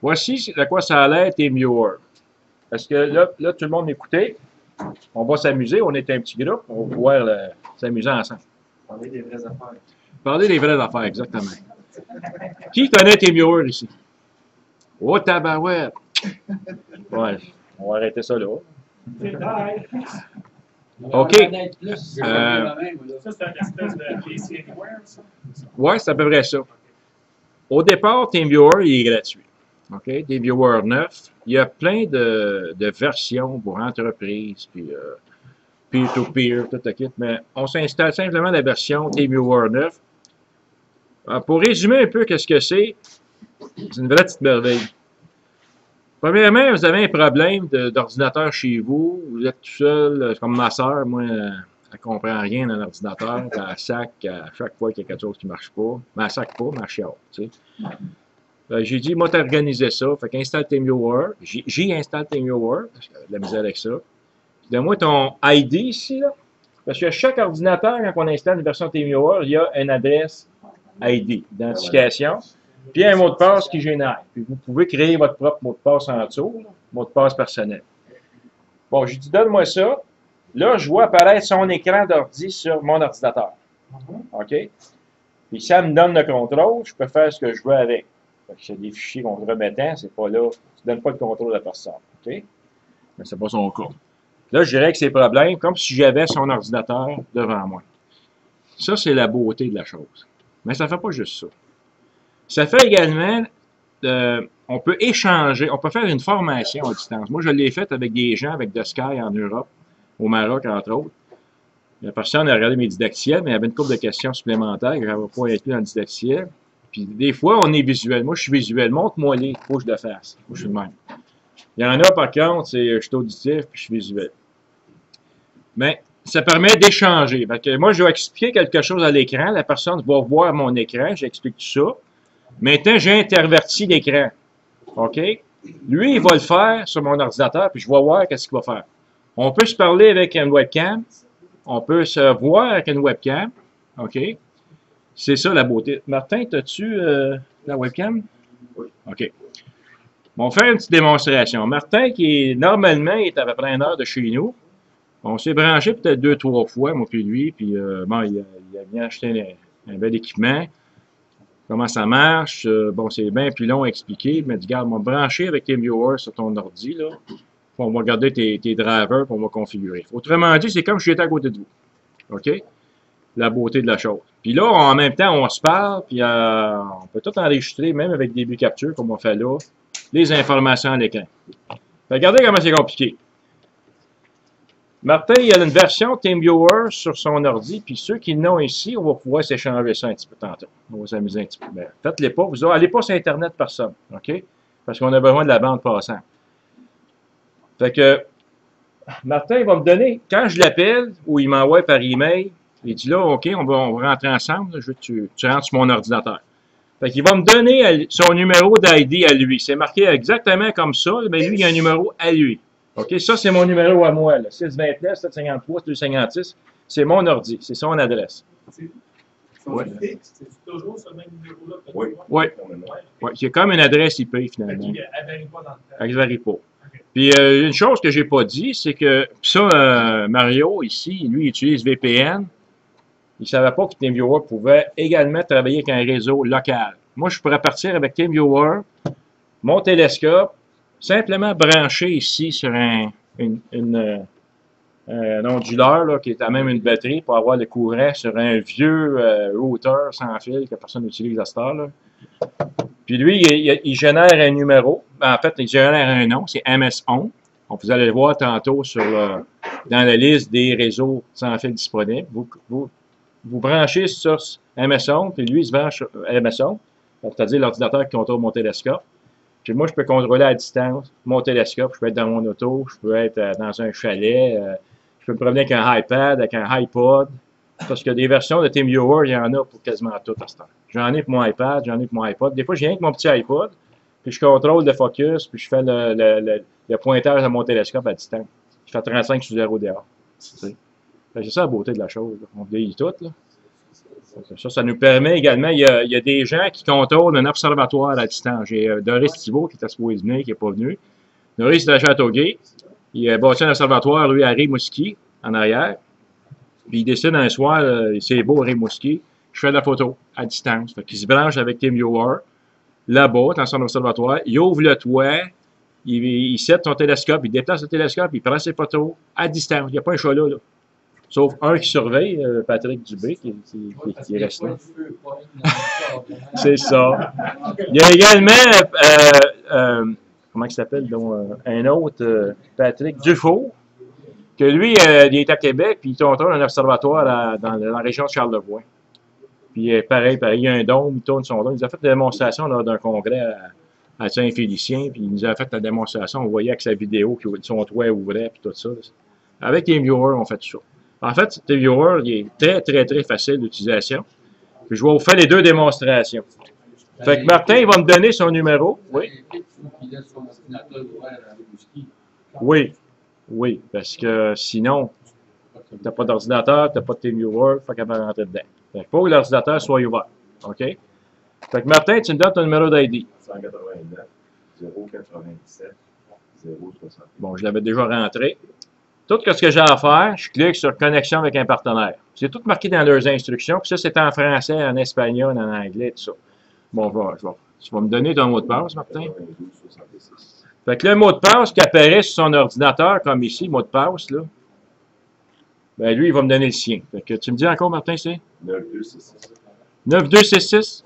Voici de quoi ça a l'air TeamViewer. Parce que là, tout le monde m'écoutait. On va s'amuser. On est un petit groupe. On va pouvoir s'amuser ensemble. Parler des vraies affaires. Parler des vraies affaires, exactement. Qui connaît TeamViewer ici? Oh, tabarouette! Ouais, on va arrêter ça là. OK. Ça, c'est une espèce de PC Anywhere, ça? Ouais, c'est à peu près ça. Au départ, TeamViewer, il est gratuit. OK? TeamViewer 9. Il y a plein de versions pour entreprises, puis peer-to-peer, tout le kit, mais on s'installe simplement la version TeamViewer 9. Pour résumer un peu qu'est-ce que c'est une vraie petite merveille. Premièrement, vous avez un problème d'ordinateur chez vous, vous êtes tout seul, comme ma soeur, moi, elle ne comprend rien dans l'ordinateur, elle sac à chaque fois qu'il y a quelque chose qui ne marche pas, mais elle sac pas, mais elle chiale, tu sais. J'ai dit, moi, t'organiser ça, fait qu'installe TeamViewer, j'y installe TeamViewer, parce que j'ai de la misère avec ça. Donne-moi ton ID ici, là, parce que chaque ordinateur, quand on installe une version TeamViewer, il y a une adresse ID, identification, puis un mot de passe qui génère. Puis vous pouvez créer votre propre mot de passe en dessous, là, mot de passe personnel. Bon, j'ai dit, donne-moi ça. Là, je vois apparaître son écran d'ordi sur mon ordinateur. OK? Puis ça me donne le contrôle, je peux faire ce que je veux avec. Fait que c'est des fichiers compromettants, c'est pas là, tu ne donnes pas le contrôle à personne. OK? Mais c'est pas son cas. Là, je dirais que c'est problème, comme si j'avais son ordinateur devant moi. Ça, c'est la beauté de la chose. Mais ça ne fait pas juste ça. Ça fait également, on peut échanger, on peut faire une formation à distance. Moi, je l'ai faite avec des gens, avec The Sky en Europe, au Maroc, entre autres. La personne a regardé mes didactiels, mais il y avait une couple de questions supplémentaires que je n'avais pas inclus dans le didactiel. Puis des fois, on est visuel. Moi, je suis visuel. Montre-moi les, il faut que je le fasse. Moi, je suis le même. Il y en a, par contre, c'est je suis auditif, puis je suis visuel. Mais ça permet d'échanger. Moi, je vais expliquer quelque chose à l'écran. La personne va voir mon écran. J'explique tout ça. Maintenant, j'ai interverti l'écran. OK? Lui, il va le faire sur mon ordinateur, puis je vais voir qu'est-ce qu'il va faire. On peut se parler avec une webcam. On peut se voir avec une webcam. OK? C'est ça la beauté. Martin, as-tu la webcam? Oui. OK. On va faire une petite démonstration. Martin, qui est normalement est à peu près 1 heure de chez nous. On s'est branché peut-être 2-3 fois, moi puis lui, puis bon, il a bien acheté un bel équipement. Comment ça marche? Bon, c'est bien plus long à expliquer, mais regarde, on va brancher avec TeamViewer sur ton ordi, là. On va regarder tes drivers, puis on va configurer. Autrement dit, c'est comme si j'étais à côté de vous. OK? La beauté de la chose. Puis là, en même temps, on se parle, puis on peut tout enregistrer, même avec des buts capture, comme on fait là, les informations à l'écran. Regardez comment c'est compliqué. Martin, il a une version TeamViewer sur son ordi, puis ceux qui l'ont ici, on va pouvoir s'échanger ça un petit peu tantôt. On va s'amuser un petit peu. Ben, faites-les pas, vous n'allez pas sur Internet personne, OK? Parce qu'on a besoin de la bande passante. Fait que, Martin, il va me donner, quand je l'appelle, ou il m'envoie par email, il dit là, OK, on va rentrer ensemble, là, je veux que tu rentres sur mon ordinateur. Fait qu'il va me donner son numéro d'ID à lui. C'est marqué exactement comme ça, mais lui, il a un numéro à lui. OK, ça, c'est mon numéro à moi, là. 629, 753, 256. C'est mon ordi, c'est son adresse. C'est Ouais. fixe, c'est toujours ce même numéro-là. Oui. Oui. Ouais, c'est comme une adresse IP, Fait finalement. qu'il ne varie pas dans le temps. Elle ne varie pas. Puis, une chose que j'ai pas dit, c'est que ça, Mario, ici, lui, il utilise VPN. Il ne savait pas que TeamViewer pouvait également travailler avec un réseau local. Moi, je pourrais partir avec TeamViewer, mon télescope, simplement brancher ici sur un onduleur là, qui est à même une batterie pour avoir le courant sur un vieux routeur sans fil que personne n'utilise à cette heure-là. Puis lui, il génère un numéro. En fait, il génère un nom, c'est MS-ON. Donc, vous allez le voir tantôt dans la liste des réseaux sans fil disponibles. Vous branchez sur MS-ON, puis lui, il se branche sur MS-ON, c'est-à-dire l'ordinateur qui contrôle mon télescope. Puis moi, je peux contrôler à distance mon télescope. Je peux être dans mon auto, je peux être dans un chalet, je peux me promener avec un iPad, avec un iPod. Parce que des versions de TeamViewer, il y en a pour quasiment tout à ce temps. J'en ai pour mon iPad, j'en ai pour mon iPod. Des fois, je viens avec mon petit iPod, puis je contrôle le focus, puis je fais le pointage de mon télescope à distance. Je fais 35 sur 0 dehors. C'est ça la beauté de la chose. Là. On vieillit tout, là. Ça nous permet également, il y a des gens qui contrôlent un observatoire à distance. J'ai Doris Thibault qui était supposé venir, qui n'est pas venu. Doris est à Châteauguay. Il a bâti un observatoire, lui, à Rimouski, en arrière. Puis il décide un soir, c'est beau, Rimouski, je fais de la photo à distance. Fait qu'il se branche avec TeamViewer, là-bas, dans son observatoire. Il ouvre le toit, il set son télescope, il déplace le télescope, il prend ses photos à distance. Il n'y a pas un chat là. Sauf un qui surveille, Patrick Dubé, qui est resté. C'est ça. Il y a également, comment il s'appelle, un autre, Patrick Dufault, que lui, il est à Québec, puis il contrôle un observatoire dans la région de Charlevoix. Puis pareil, il y a un dôme, il tourne son dôme. Il nous a fait une démonstration lors d'un congrès à Saint-Félicien, puis il nous a fait la démonstration, on voyait avec sa vidéo que son toit ouvrait, puis tout ça. Avec TeamViewer, on fait tout ça. En fait, TeamViewer, il est très, très, très facile d'utilisation. Puis je vais vous faire les deux démonstrations. Fait que Martin, il va me donner son numéro. Oui. Oui. Oui, parce que sinon, tu n'as pas d'ordinateur, tu n'as pas de TeamViewer, fait qu'elle va rentrer dedans. Fait qu'il faut que l'ordinateur soit ouvert. OK? Fait que Martin, tu me donnes ton numéro d'ID. 189 097 060. Bon, je l'avais déjà rentré. Tout ce que j'ai à faire, je clique sur connexion avec un partenaire. C'est tout marqué dans leurs instructions. Puis ça, c'est en français, en espagnol, en anglais, tout ça. Bon, tu vas me donner ton mot de passe, Martin. 92 66. Fait que le mot de passe qui apparaît sur son ordinateur, comme ici, mot de passe, là, ben lui, il va me donner le sien. Fait que tu me dis encore, Martin, c'est? 9266. 9266.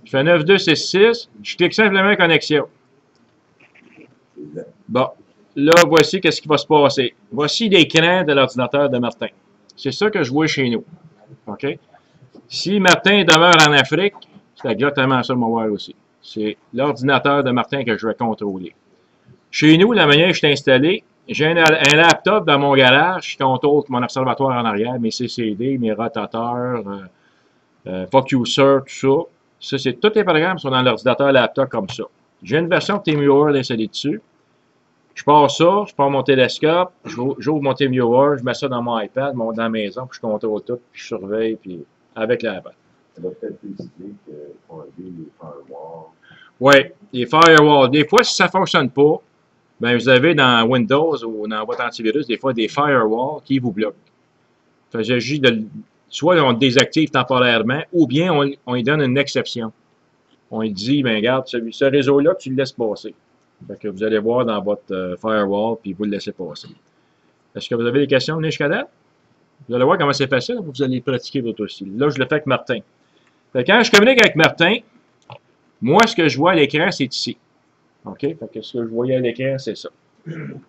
Je fais 9266. Je clique simplement connexion. Bon. Là, voici qu'est-ce qui va se passer. Voici l'écran de l'ordinateur de Martin. C'est ça que je vois chez nous. OK? Si Martin demeure en Afrique, c'est exactement ça que je vais voir aussi. C'est l'ordinateur de Martin que je vais contrôler. Chez nous, la manière que je suis installé, j'ai un laptop dans mon garage qui contrôle mon observatoire en arrière, mes CCD, mes rotateurs, Focuser, tout ça. Ça, tous les programmes sont dans l'ordinateur laptop comme ça. J'ai une version de TeamViewer installée dessus. Je pars ça, je pars mon télescope, j'ouvre mon TeamViewer, je mets ça dans mon iPad, dans la maison, puis je contrôle tout, puis je surveille, puis avec l'iPad. Ça va peut-être décider qu'on a vu les firewalls. Oui, les firewalls. Des fois, si ça ne fonctionne pas, ben vous avez dans Windows ou dans votre antivirus, des fois, des firewalls qui vous bloquent. Fait que j'agis soit on le désactive temporairement, ou bien on lui donne une exception. On lui dit, ben regarde, ce réseau-là, tu le laisses passer. Fait que vous allez voir dans votre firewall, puis vous le laissez passer. Est-ce que vous avez des questions jusqu'à date? Vous allez voir comment c'est facile, vous allez pratiquer votre aussi. Là, je le fais avec Martin. Fait que quand je communique avec Martin, moi, ce que je vois à l'écran, c'est ici. OK? Fait que ce que je voyais à l'écran, c'est ça.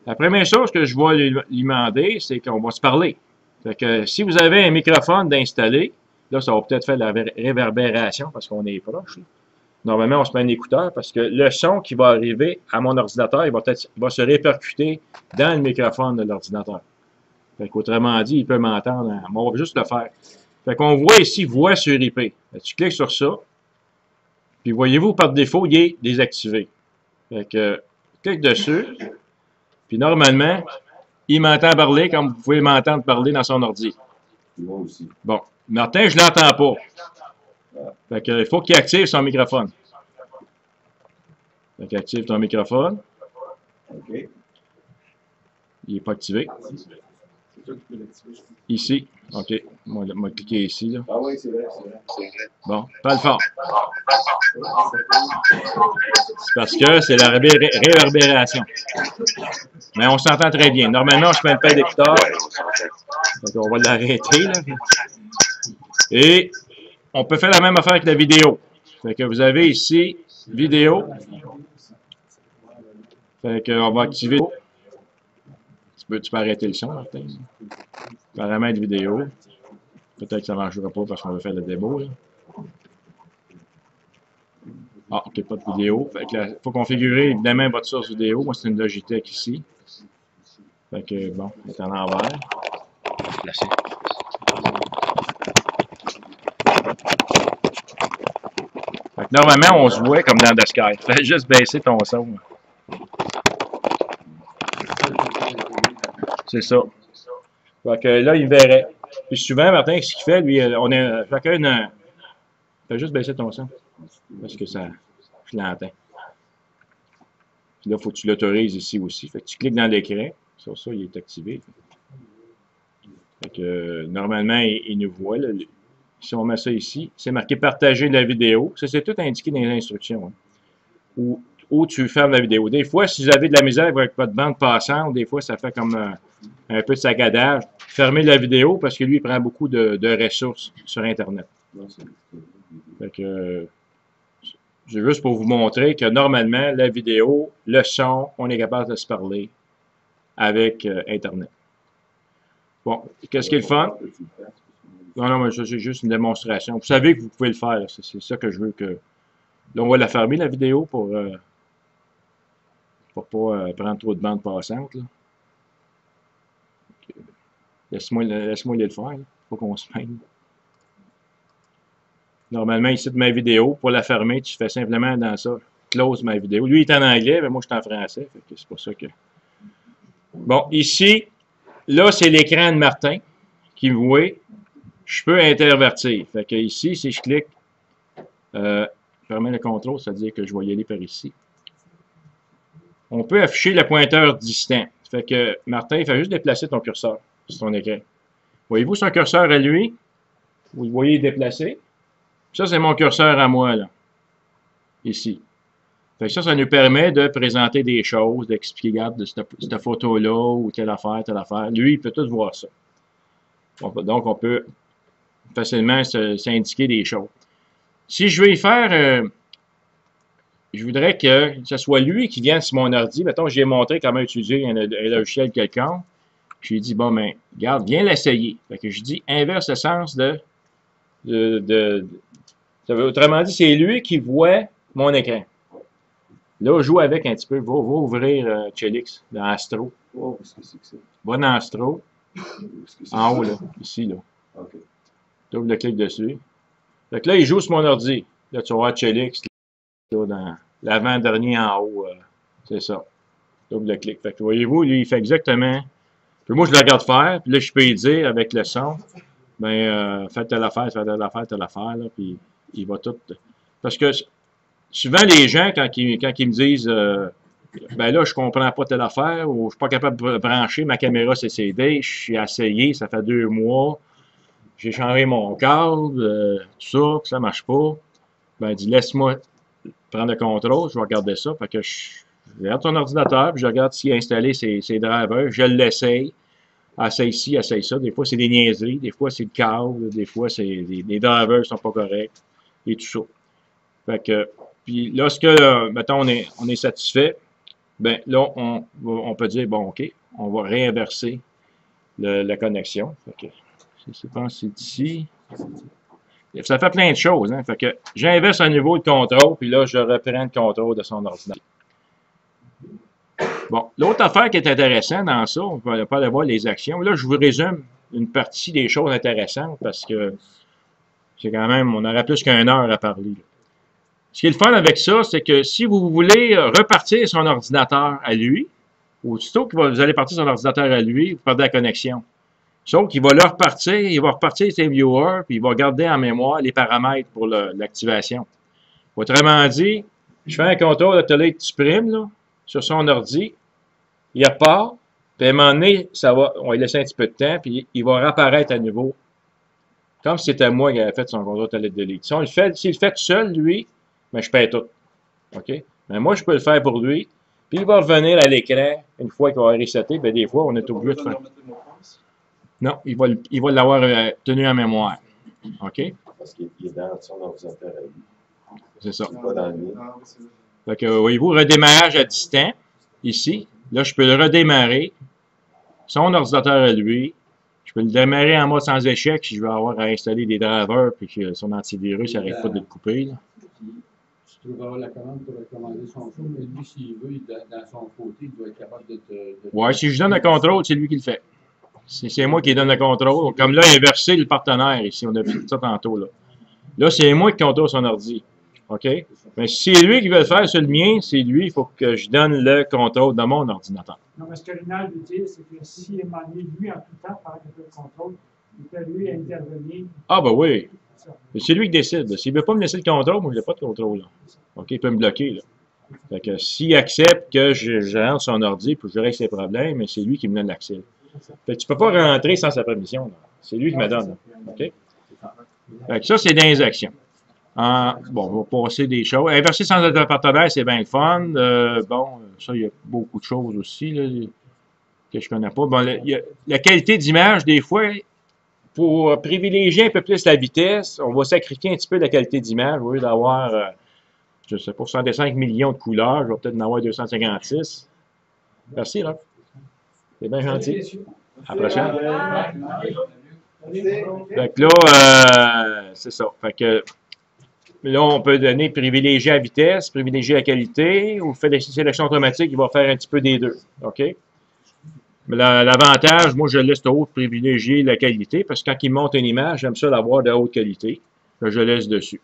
La première chose que je vais lui demander, c'est qu'on va se parler. Fait que si vous avez un microphone d'installer, là, ça va peut-être faire de la réverbération parce qu'on est proche. Là. Normalement, on se met un écouteur parce que le son qui va arriver à mon ordinateur, il va se répercuter dans le microphone de l'ordinateur. Fait qu'autrement dit, il peut m'entendre. On va juste le faire. Fait qu'on voit ici voix sur IP. Fait que tu cliques sur ça. Puis voyez-vous, par défaut, il est désactivé. Fait que clique dessus. Puis normalement, il m'entend parler comme vous pouvez m'entendre parler dans son ordi. Moi aussi. Bon. Martin, je ne l'entends pas. Fait que, il faut qu'il active son microphone. Fait qu'il active ton microphone. OK. Il n'est pas activé. C'est toi qui peux l'activer. Ici. OK. Moi, je vais cliquer ici. Là. Ah oui, c'est vrai, c'est vrai. Bon, parle fort. C'est parce que c'est la réverbération. Mais on s'entend très bien. Normalement, je mets une paire d'écouteurs. On va l'arrêter. Là. Et on peut faire la même affaire avec la vidéo. Fait que vous avez ici vidéo. Fait qu'on va activer. Tu peux arrêter le son, Martin. Paramètres vidéo. Peut-être que ça ne marchera pas parce qu'on va faire le démo. Là. Ah, OK, pas de vidéo. Fait que il faut configurer évidemment votre source vidéo. Moi, c'est une Logitech ici. Fait que bon, elle est en envers. Placé. Fait que normalement, on se voit comme dans The Sky. Fais juste baisser ton son. C'est ça. Fait que là, il verrait. Puis souvent, Martin, ce qu'il fait, lui, on a chacun une... Fais juste baisser ton son, parce que ça... Je l'entends. Puis là, il faut que tu l'autorises ici aussi. Fait que tu cliques dans l'écran. Sur ça, il est activé. Fait que, normalement, il nous voit. Là. Si on met ça ici, c'est marqué partager la vidéo. Ça, c'est tout indiqué dans les instructions. Hein. Où tu fermes la vidéo. Des fois, si vous avez de la misère avec votre bande passante, des fois, ça fait comme un peu de saccadage. Fermez la vidéo parce que lui, il prend beaucoup de ressources sur Internet. Fait que, c'est juste pour vous montrer que normalement, la vidéo, le son, on est capable de se parler avec Internet. Bon, qu'est-ce qui est le fun? Non, non, mais ça, c'est juste une démonstration. Vous savez que vous pouvez le faire. C'est ça que je veux que... Là, on va la fermer, la vidéo, pour pas prendre trop de bandes passantes. Okay. Laisse-moi le faire. Il faut qu'on se mène. Normalement, ici, de ma vidéo, pour la fermer, tu fais simplement dans ça, close ma vidéo. Lui, il est en anglais, mais moi, je suis en français. C'est pour ça que... Bon, ici, là, c'est l'écran de Martin qui me voit. Je peux intervertir. Fait que ici, si je clique, fermer le contrôle, c'est-à-dire que je vais y aller par ici. On peut afficher le pointeur distant. Fait que Martin, il fait juste déplacer ton curseur sur ton écran. Voyez-vous son curseur à lui? Vous le voyez déplacer? Ça, c'est mon curseur à moi, là. Ici. Fait que ça nous permet de présenter des choses, d'expliquer, regarde, de cette photo-là, ou telle affaire, telle affaire. Lui, il peut tout voir ça. Donc, on peut facilement s'indiquer des choses. Si je veux y faire, je voudrais que ce soit lui qui vienne sur mon ordi. Mettons, j'ai montré comment utiliser un logiciel quelconque. Je lui ai dit, bon, ben, regarde, viens l'essayer. Fait que je dis, inverse le sens autrement dit, c'est lui qui voit mon écran. Là, joue avec un petit peu. Va ouvrir Chelix dans Astro. Oh, qu'est-ce que c'est que ça? Va dans Astro. En haut, là. Ici, là. OK. Tu ouvres le clic dessus. Fait que là, il joue sur mon ordi. Là, tu vas voir Chelix, là, dans l'avant-dernier en haut. C'est ça. Tu ouvres le clic. Fait que voyez-vous, lui, il fait exactement. Puis moi, je le regarde faire. Puis là, je peux lui dire avec le son, ben, fais telle affaire, là. Puis il va tout. Parce que souvent, les gens, quand ils me disent ben là, je comprends pas telle affaire, ou je suis pas capable de brancher ma caméra CCD, je suis essayé, ça fait 2 mois, j'ai changé mon câble, tout ça, que ça marche pas. Ben, il dit, laisse-moi prendre le contrôle, je vais regarder ça. Fait que je regarde ton ordinateur, puis je regarde s'il a installé ses drivers, je l'essaye. Essaye ci, essaye ça. Des fois, c'est des niaiseries, des fois, c'est le câble, des fois, c'est les drivers ne sont pas corrects, et tout ça. Fait que, puis lorsque, mettons, on est satisfait, ben là, on peut dire, bon, OK, on va réinverser la connexion. Fait que, je pense que c'est ici. Ça fait plein de choses. Hein? Fait que j'inverse un niveau de contrôle, puis là, je reprends le contrôle de son ordinateur. Bon, l'autre affaire qui est intéressante dans ça, on va pas aller voir les actions. Là, je vous résume une partie des choses intéressantes parce que c'est quand même, on aurait plus qu'une heure à parler. Là. Ce qui est le fun avec ça, c'est que si vous voulez repartir son ordinateur à lui, aussitôt que vous allez partir son ordinateur à lui, vous perdez la connexion. Sauf qu'il va le repartir, il va repartir ses viewers, puis il va garder en mémoire les paramètres pour l'activation. Autrement dit, je fais un contrôle Autolite Supreme, là, sur son ordi, il repart, puis à un moment donné, on va laisser un petit peu de temps, puis il va réapparaître à nouveau, comme si c'était moi qui avais fait son contrôle Autolite Delete. Si on le fait, s'il le fait tout seul, lui, ben, je paye tout. OK? Mais moi, je peux le faire pour lui, puis il va revenir à l'écran une fois qu'il va resetter, ben, des fois, on est obligé de faire. Non, il va l'avoir tenu en mémoire. OK? Parce qu'il est dans son ordinateur à lui. C'est ça. Pas dans le mien. Fait que, voyez-vous, redémarrage à distance, ici. Là, je peux le redémarrer. Son ordinateur à lui. Je peux le démarrer en mode sans échec si je veux avoir à installer des drivers puis que son antivirus n'arrête pas de le couper. Là. Tu peux avoir la commande pour recommander son show, mais lui, s'il veut, dans son côté, il doit être capable de te... Ouais, si je donne le contrôle, c'est lui qui le fait. C'est moi qui donne le contrôle. Comme là, inverser le partenaire ici. On a vu ça tantôt. Là, c'est moi qui contrôle son ordi. OK? Mais si c'est lui qui veut le faire sur le mien, c'est lui, il faut que je donne le contrôle de mon ordinateur. Non, mais ce que Rinald veut dire, c'est que si à un moment donné, lui, en tout temps, par le contrôle, Il peut lui intervenir. Ah, ben oui. C'est lui qui décide. S'il ne veut pas me laisser le contrôle, moi, je n'ai pas de contrôle. Là. OK, il peut me bloquer. Là. Fait que s'il accepte que je rentre son ordi pour que je règle ses problèmes, mais c'est lui qui me donne l'accès. Fait que tu ne peux pas rentrer sans sa permission. C'est lui qui me donne. Là. OK? Fait que ça, c'est dans les actions. Bon, on va passer des choses. Inverser sans être un partenaire, c'est bien le fun. Bon, ça, il y a beaucoup de choses aussi là, que je connais pas. Bon, la qualité d'image, des fois, pour privilégier un peu plus la vitesse, on va sacrifier un petit peu la qualité d'image au lieu d'avoir, je ne sais pas, 65 millions de couleurs, je vais peut-être en avoir 256. Merci, là. C'est bien gentil. À la prochaine. Fait que là, c'est ça. Fait que là, on peut donner privilégier la vitesse, privilégier la qualité, ou faire des sélections automatiques, il va faire un petit peu des deux. OK? Mais l'avantage, moi, je laisse de haut privilégier la qualité, parce que quand il monte une image, j'aime ça l'avoir de haute qualité. Là, je laisse dessus.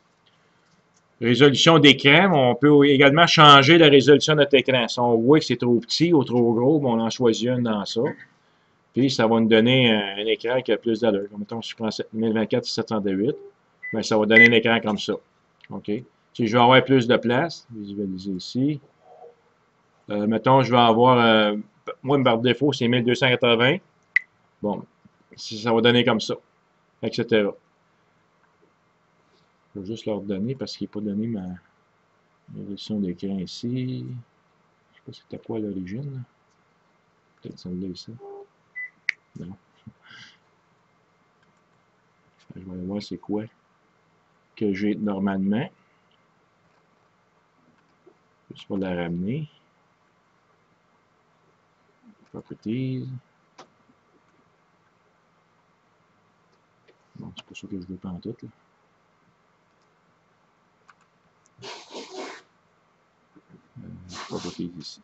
Résolution d'écran, on peut également changer la résolution de notre écran. Si on voit que c'est trop petit ou trop gros, on en choisit une dans ça. Puis, ça va nous donner un écran qui a plus d'allure. Mettons, si je prends 1024-708, bien, ça va donner un écran comme ça. OK? Si je veux avoir plus de place, visualiser ici. Mettons, je vais avoir, moi, par défaut, c'est 1280. Bon, ça va donner comme ça, etc. Je vais juste leur donner parce qu'il n'est pas donné ma résolution d'écran ici. Je ne sais pas c'était quoi à l'origine. Peut-être celle-là ici. Non. Je vais aller voir c'est quoi que j'ai normalement. Je vais la ramener. Properties. Bon, c'est pas ça que je veux pas en tout, là. Properties ici.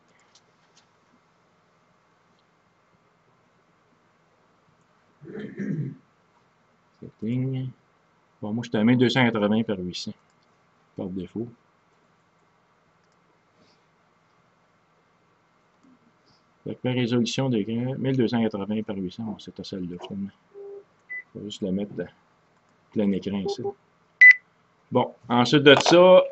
Setting. Bon, moi, je suis à 1280 par 800 par défaut. Fait que la résolution d'écran, 1280 par 800, bon, c'était celle-là, finalement. Je vais juste le mettre plein écran ici. Bon, ensuite de ça,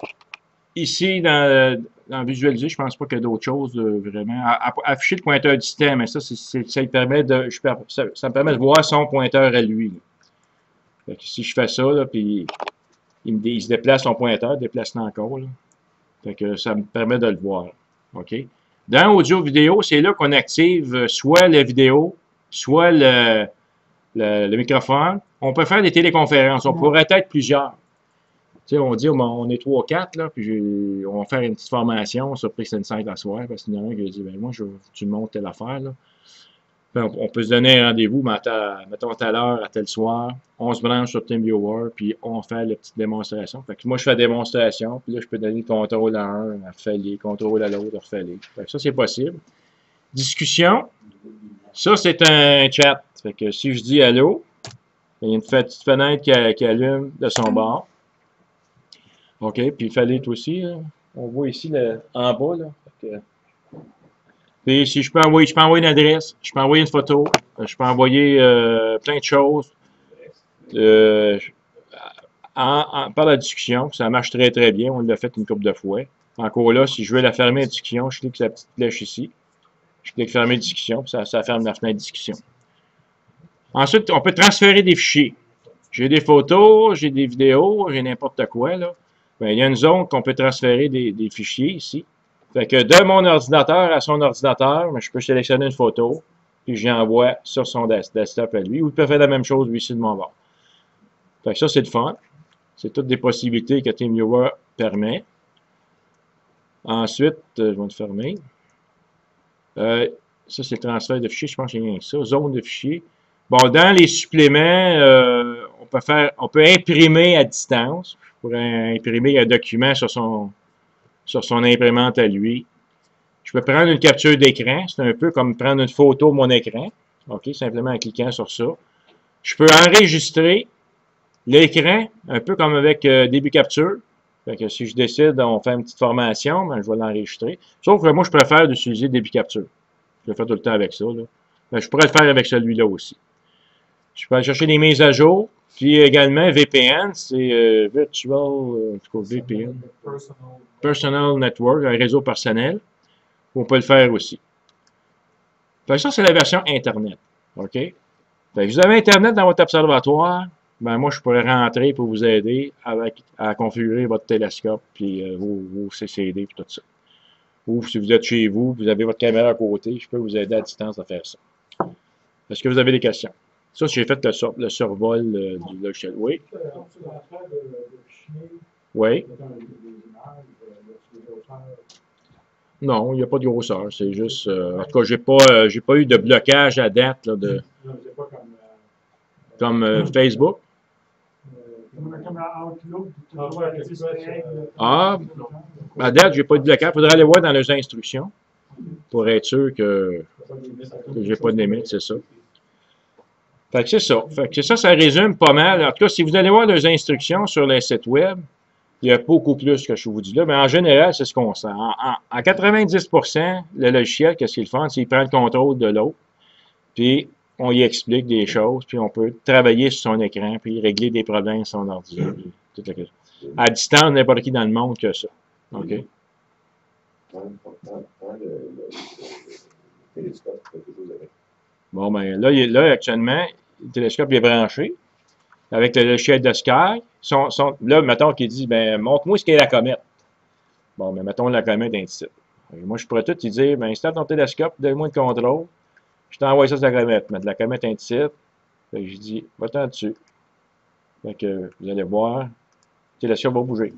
ici, dans visualiser, je pense pas qu'il y a d'autres choses vraiment. Afficher le pointeur du système, mais ça, ça me permet de voir son pointeur à lui. Fait que si je fais ça, là, puis il se déplace son pointeur, déplace-le encore. Là. Fait que ça me permet de le voir. OK? Dans audio-vidéo, c'est là qu'on active soit la vidéo, soit le microphone. On peut faire des téléconférences. On pourrait être plusieurs. Tu sais, on dit, on est 3-4, là, puis on va faire une petite formation sur PreSense à soir, parce qu'il y en a un qui a dit, ben moi, tu me montres telle affaire, là. On peut se donner un rendez-vous, mettons à telle heure, à tel soir, on se branche sur TeamViewer, puis on fait la petite démonstration. Fait que moi, je fais la démonstration, puis là, je peux donner le contrôle à un, refais-les, contrôle à l'autre, refais-les. Fait que ça, c'est possible. Discussion, ça, c'est un chat. Fait que si je dis allô, il y a une petite fenêtre qui allume de son bord. OK, puis il fallait toi aussi, là. On voit ici en bas, là. Fait que, puis si je peux envoyer une adresse, je peux envoyer une photo, je peux envoyer plein de choses par la discussion. Ça marche très très bien, on l'a fait une couple de fois. Encore là, si je veux la fermer la discussion, je clique sur la petite flèche ici. Je clique fermer discussion, puis ça ferme la fenêtre discussion. Ensuite, on peut transférer des fichiers. J'ai des photos, j'ai des vidéos, j'ai n'importe quoi, là. Bien, il y a une zone qu'on peut transférer des fichiers ici. Fait que de mon ordinateur à son ordinateur, je peux sélectionner une photo, puis j'envoie sur son desktop à lui, ou il peut faire la même chose lui ici de mon bord. Fait que ça, c'est le fun. C'est toutes des possibilités que TeamViewer permet. Ensuite, je vais le fermer. Ça, c'est le transfert de fichiers, je pense qu'il y a rien que ça. Zone de fichiers. Bon, dans les suppléments, on peut imprimer à distance. Je pourrais imprimer un document sur son imprimante à lui. Je peux prendre une capture d'écran. C'est un peu comme prendre une photo de mon écran. OK, simplement en cliquant sur ça. Je peux enregistrer l'écran, un peu comme avec début capture. Fait que si je décide, on fait une petite formation, ben, je vais l'enregistrer. Sauf que moi, je préfère d'utiliser début capture. Je le fais tout le temps avec ça, là. Ben, je pourrais le faire avec celui-là aussi. Je peux aller chercher des mises à jour. Puis également, VPN, c'est Virtual, en tout cas, VPN. Personal Network, un réseau personnel. On peut le faire aussi. Fait que ça, c'est la version Internet. OK? Fait que vous avez Internet dans votre observatoire, ben moi, je pourrais rentrer pour vous aider à configurer votre télescope, puis vos CCD, puis tout ça. Ou si vous êtes chez vous, vous avez votre caméra à côté, je peux vous aider à distance à faire ça. Est-ce que vous avez des questions? Ça, j'ai fait le survol du logiciel. Oui? Oui? Non, il n'y a pas de grosseur. C'est juste... en tout cas, j'ai pas eu de blocage à date là, comme Facebook. Ah, à date, j'ai pas eu de blocage. Il faudrait aller voir dans les instructions pour être sûr que j'ai pas de limite, c'est ça. Fait que c'est ça. Fait que ça résume pas mal. En tout cas, si vous allez voir les instructions sur les sites web, il y a beaucoup plus que je vous dis là, mais en général, c'est ce qu'on sent. En 90%, le logiciel, qu'est-ce qu'il fait? C'est qu'il prend le contrôle de l'autre, puis on y explique des choses, puis on peut travailler sur son écran, puis régler des problèmes sur son ordi. À distance, n'importe qui dans le monde que ça. OK? Télescope, quelque chose avec. Bon, ben là, actuellement, le télescope est branché avec le logiciel de Sky. Là, mettons qu'il dit, ben, montre-moi ce qu'est la comète. Bon, ben, mettons la comète d'un titre. Moi, je pourrais tout lui dire, ben, installe ton télescope, donne-moi le contrôle. Je t'envoie ça sur la comète. Mettre la comète un titre. Fait que je dis, va-t'en dessus. Fait que vous allez voir, le télescope va bouger.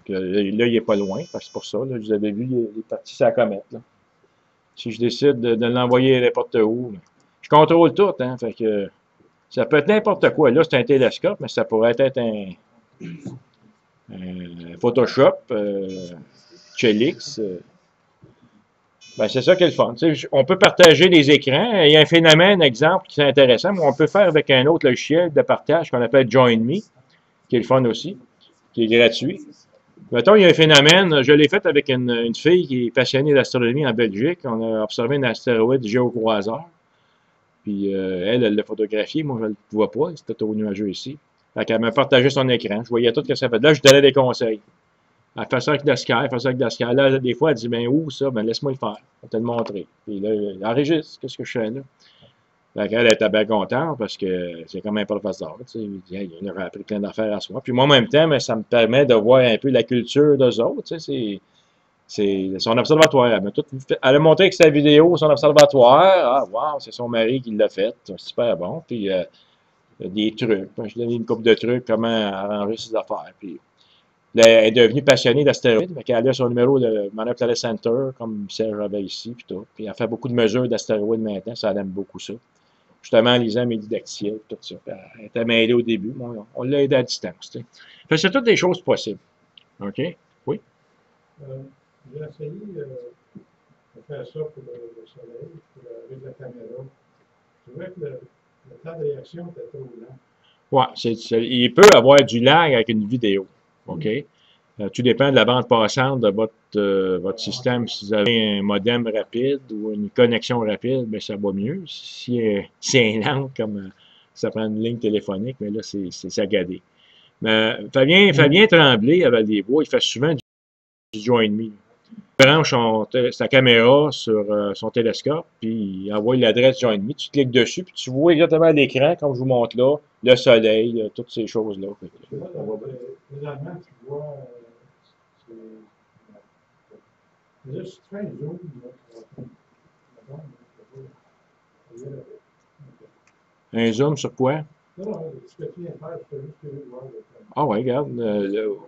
Là, il n'est pas loin, c'est pour ça. Là, vous avez vu, il est parti sur la comète. Là. Si je décide de l'envoyer n'importe où, je contrôle tout. Hein, fait que ça peut être n'importe quoi. Là, c'est un télescope, mais ça pourrait être un Photoshop, Chelix. Ben, c'est ça qui est le fun. On peut partager les écrans. Il y a un phénomène, exemple, qui est intéressant, mais on peut faire avec un autre logiciel de partage qu'on appelle JoinMe, qui est le fun aussi, qui est gratuit. Mettons, il y a un phénomène, je l'ai fait avec une fille qui est passionnée d'astronomie en Belgique. On a observé un astéroïde géocroiseur. Puis elle l'a photographié. Moi, je ne le vois pas. C'était au nuageux ici. Fait qu'elle m'a partagé son écran. Je voyais tout ce que ça fait. Là, je donnais des conseils. Elle fait ça avec de Sky, elle fait ça avec de Sky. Là, des fois, elle dit, ben où ça? Ben laisse-moi le faire. Je vais te le montrer. Puis là, elle enregistre. Qu'est-ce que je fais là? Fait qu'elle était bien contente parce que c'est comme un professeur. Tu sais, il aurait appris plein d'affaires à soi. Puis moi, en même temps, mais ça me permet de voir un peu la culture d'eux autres. Tu sais, c'est son observatoire. Elle a montré avec sa vidéo son observatoire. Ah, wow, c'est son mari qui l'a fait. C'est super bon. Puis des trucs. Je lui ai donné une couple de trucs, comment arranger ses affaires. Puis elle est devenue passionnée d'astéroïdes. Elle a son numéro de Monoplanet Center, comme Serge avait ici. Puis tout. Puis elle fait beaucoup de mesures d'astéroïdes maintenant. Ça elle aime beaucoup ça. Justement, en lisant mes didactiels, tout ça. Elle était mêlée au début, mais on l'a aidé à distance. C'est toutes des choses possibles. OK? Oui? J'ai essayé de faire ça pour le soleil, avec la caméra. Je trouvais que le temps de réaction était trop lent. Oui, il peut avoir du lag avec une vidéo. OK? Tout dépend de la bande passante de votre système. Si vous avez un modem rapide ou une connexion rapide, bien, ça va mieux. Si c'est lent, comme ça prend une ligne téléphonique, mais là, c'est sagadé. Mais Fabien Tremblay, à Val-des-Bois, il fait souvent du JoinMe. Il branche sa caméra sur son télescope, puis il envoie l'adresse JoinMe. Tu cliques dessus, puis tu vois exactement à l'écran, comme je vous montre là, le soleil, toutes ces choses-là. Présentement, tu vois... Là, si tu fais un zoom, un zoom sur quoi? Non, ce que tu viens de faire, c'est juste que je vois. Ah ouais, regarde,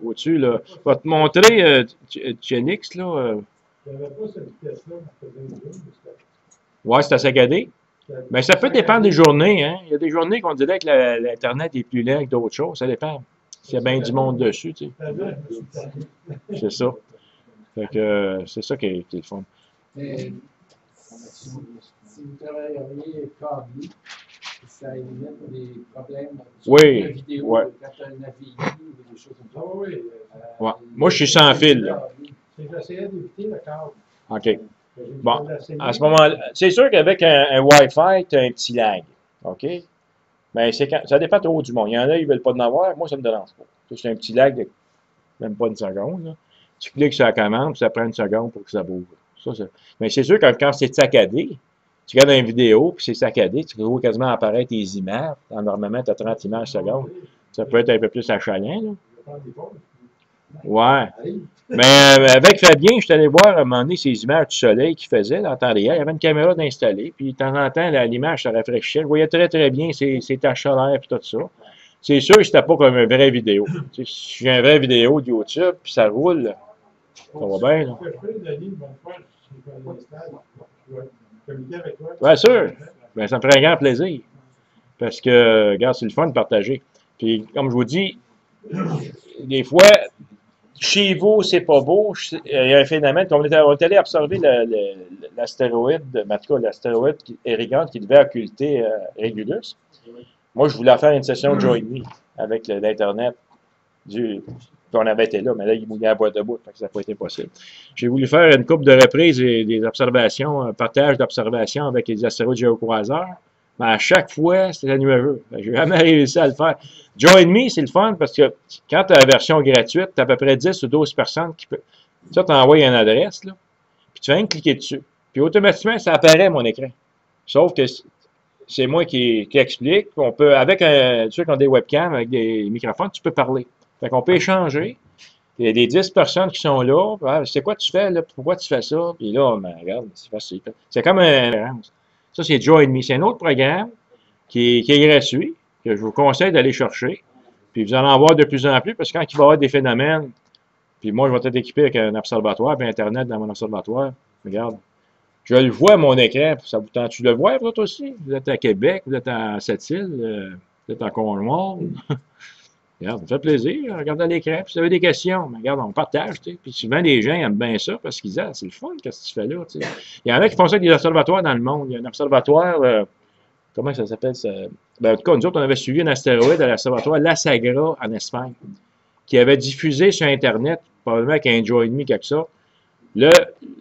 au-dessus, là. Je vais te montrer Chelix, là. Je n'avais pas cette vitesse-là, mais je faisais un zoom. Ouais, c'est à sagadé. Mais ça peut dépendre des journées, hein. Il y a des journées qu'on dirait que l'Internet est plus lent que d'autres choses. Ça dépend. S'il y a bien du monde dessus, tu sais. C'est ça. Fait que c'est ça qui est le fun. Mais si vous travailleriez câblé, ça élimine des problèmes Oui, de vidéo, ouais. quand on navigue ou des choses comme ça. Oui. Ouais. Moi, je suis sans fil, là. J'essayais d'éviter le câble. OK. Bon, à ce moment-là, c'est sûr qu'avec un Wi-Fi, tu as un petit lag. OK? Mais ça dépend trop du monde. Il y en a, ils ne veulent pas en avoir. Moi, ça ne me dérange pas. C'est un petit lag de même pas une seconde. Là. Tu cliques sur la commande, puis ça prend une seconde pour que ça bouge. Mais c'est sûr que quand c'est saccadé, tu regardes une vidéo, puis c'est saccadé, tu vois quasiment apparaître tes images. Normalement, tu as 30 images secondes. Ça peut être un peu plus achalant. Là. Ouais. Mais avec Fabien, je suis allé voir à un moment donné ces images du soleil qu'il faisait là, en temps réel. Il y avait une caméra d'installer, puis de temps en temps, l'image se rafraîchissait. Je voyais très très bien ces taches solaires et tout ça. C'est sûr que c'était pas comme une vraie vidéo. Tu sais, si j'ai une vraie vidéo de YouTube, puis ça roule, ça va bien. Là. Bien sûr. Ben, ça me ferait un grand plaisir. Parce que, regarde, c'est le fun de partager. Puis, comme je vous dis, des fois, chez vous, c'est pas beau. Il y a un phénomène. On est allé observer l'astéroïde, en tout cas, l'astéroïde Erigan qui devait occulter Régulus. Moi, je voulais faire une session de Join Me avec l'Internet. On avait été là, mais là, il mouillait à boîte de bout, donc ça n'a pas été possible. J'ai voulu faire une couple de reprises et des observations, un partage d'observations avec les astéroïdes géocroiseurs. Mais à chaque fois, c'était nuageux. Je n'ai jamais réussi à le faire. Join Me, c'est le fun parce que quand tu as la version gratuite, tu as à peu près 10 ou 12 personnes qui peuvent. Ça, tu envoies une adresse, là, puis tu viens de cliquer dessus. Puis automatiquement, ça apparaît mon écran. Sauf que c'est moi qui explique. On peut, avec ceux qui ont des webcams, avec des microphones, tu peux parler. Fait qu'on peut échanger. Il y a des 10 personnes qui sont là. Ah, c'est quoi tu fais là? Pourquoi tu fais ça? Puis là, ben, regarde, c'est facile. C'est comme un. Ça, c'est Join Me. C'est un autre programme qui est gratuit, que je vous conseille d'aller chercher. Puis vous allez en voir de plus en plus, parce que quand il va y avoir des phénomènes, puis moi, je vais être équipé avec un observatoire, puis Internet dans mon observatoire. Regarde. Je le vois, mon écran. Ça vous tente. Tu le vois, vous autres aussi? Vous êtes à Québec, vous êtes à Sept-Îles, vous êtes à Cornwall. Regarde, ça me fait plaisir. Regardez l'écran. Puis si vous avez des questions, mais regarde, on partage. Tu sais. Puis souvent, les gens aiment bien ça parce qu'ils disent ah, c'est le fun, qu'est-ce que tu fais là? Tu sais. Il y en a qui font ça avec des observatoires dans le monde. Il y a un observatoire, comment ça s'appelle ça? Ben, en tout cas, nous autres, on avait suivi un astéroïde à l'observatoire La Sagra en Espagne, qui avait diffusé sur Internet, probablement avec un Join Me, quelque ça. Là,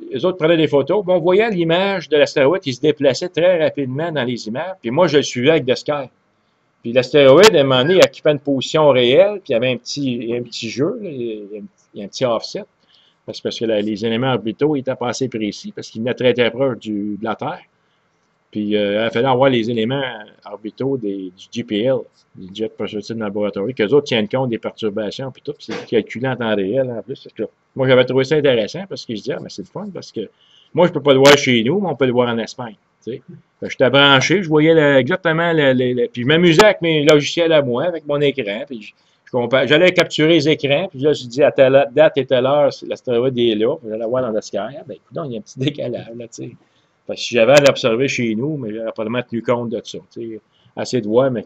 les autres prenaient des photos. Ben, on voyait l'image de l'astéroïde qui se déplaçait très rapidement dans les images. Puis moi, je le suivais avec The Sky. Puis l'astéroïde, à un moment donné, il occupait une position réelle, puis il y avait un petit jeu, là, il y a un petit offset, parce que les éléments orbitaux étaient pas assez précis, parce qu'ils venaient très très proche de la Terre. Puis il fallait avoir les éléments orbitaux du GPL, du Jet Propulsion Laboratory, qu'eux autres tiennent compte des perturbations, puis tout, puis c'est calculé en temps réel en plus. Moi, j'avais trouvé ça intéressant, parce que je disais, ah, mais c'est le fun, parce que moi, je peux pas le voir chez nous, mais on peut le voir en Espagne. J'étais branché, je voyais exactement, puis je m'amusais avec mes logiciels à moi, avec mon écran, puis j'allais capturer les écrans, puis là, je dis à telle date et telle heure, l'astéroïde est là, puis j'allais voir dans le sky, ben écoute, il y a un petit décalage, là, tu sais. Parce que si j'avais à l'observer chez nous, mais j'aurais probablement tenu compte de ça, tu sais. Assez de voir, mais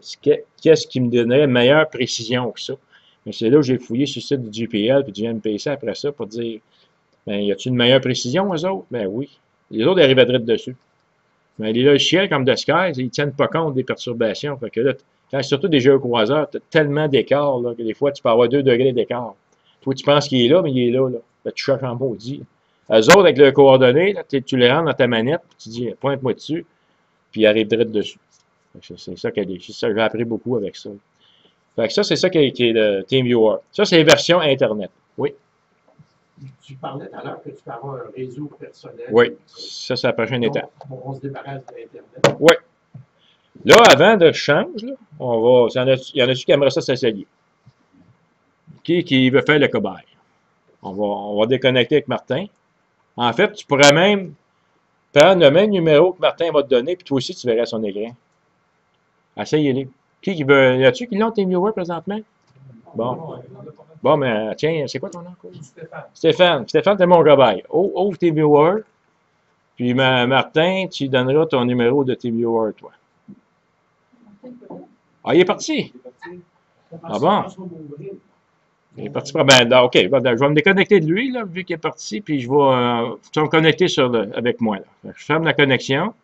qu'est-ce qui me donnerait une meilleure précision que ça? Mais c'est là où j'ai fouillé sur le site du GPL, puis du MPC après ça, pour dire, ben, y a-t-il une meilleure précision, eux autres? Ben oui. Les autres arrivaient direct dessus. Mais les logiciels comme The Sky, ils ne tiennent pas compte des perturbations. Fait que là, quand surtout des géocroiseurs, tu as tellement d'écart que des fois, tu peux avoir 2 degrés d'écart. Toi, tu penses qu'il est là, mais il est là. Là tu cherches en maudit. Eux autres, avec leurs coordonnées, là, tu les rentres dans ta manette, puis tu dis, pointe-moi dessus, puis ils arrivent direct dessus. C'est ça j'ai appris beaucoup avec ça. Fait que ça, c'est ça qui est le TeamViewer. Ça, c'est les versions Internet. Oui. Tu parlais tout à l'heure que tu peux avoir un réseau personnel. Oui, ça, c'est la prochaine étape. On se débarrasse de l'Internet. Oui. Là, avant de changer, il y en a-tu qui aimeraient ça s'essayer? Qui veut faire le cobaye? On va déconnecter avec Martin. En fait, tu pourrais même prendre le même numéro que Martin va te donner, puis toi aussi, tu verrais son écran. Essayez-les. Qui veut? Y a-tu qui l'ont TeamViewer présentement? Bon. Bon, mais tiens, c'est quoi ton nom? Stéphane. Stéphane, t'es mon cobaye. Ouvre TeamViewer. Puis Martin, tu donneras ton numéro de TeamViewer, toi. Ah, il est parti? Ah bon? Il est parti. Ben, OK, je vais me déconnecter de lui, là, vu qu'il est parti, puis je vais me connecter avec moi. Là. Je ferme la connexion.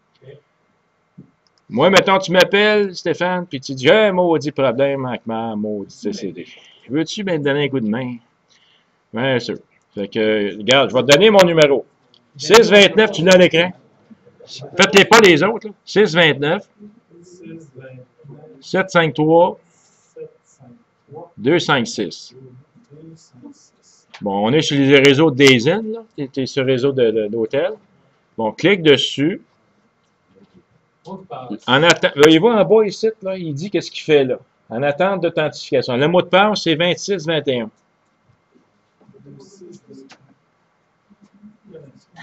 Moi, mettons, tu m'appelles, Stéphane, puis tu dis, j'ai un maudit problème avec ma maudite CCD. Veux-tu me donner un coup de main? Bien sûr. Fait que, regarde, je vais te donner mon numéro. 6,29, tu l'as à l'écran. Faites-les pas les autres, là. 6,29, 6, 29, 7,53, 7, 5, 3, 2,56. 2, 5, 6. Bon, on est sur les réseaux Dazen, là. Tu es sur le réseau d'hôtel. Bon, clique dessus. En attente, voyez-vous en bas ici, là, il dit qu'est-ce qu'il fait là. En attente d'authentification. Le mot de passe, c'est 2621.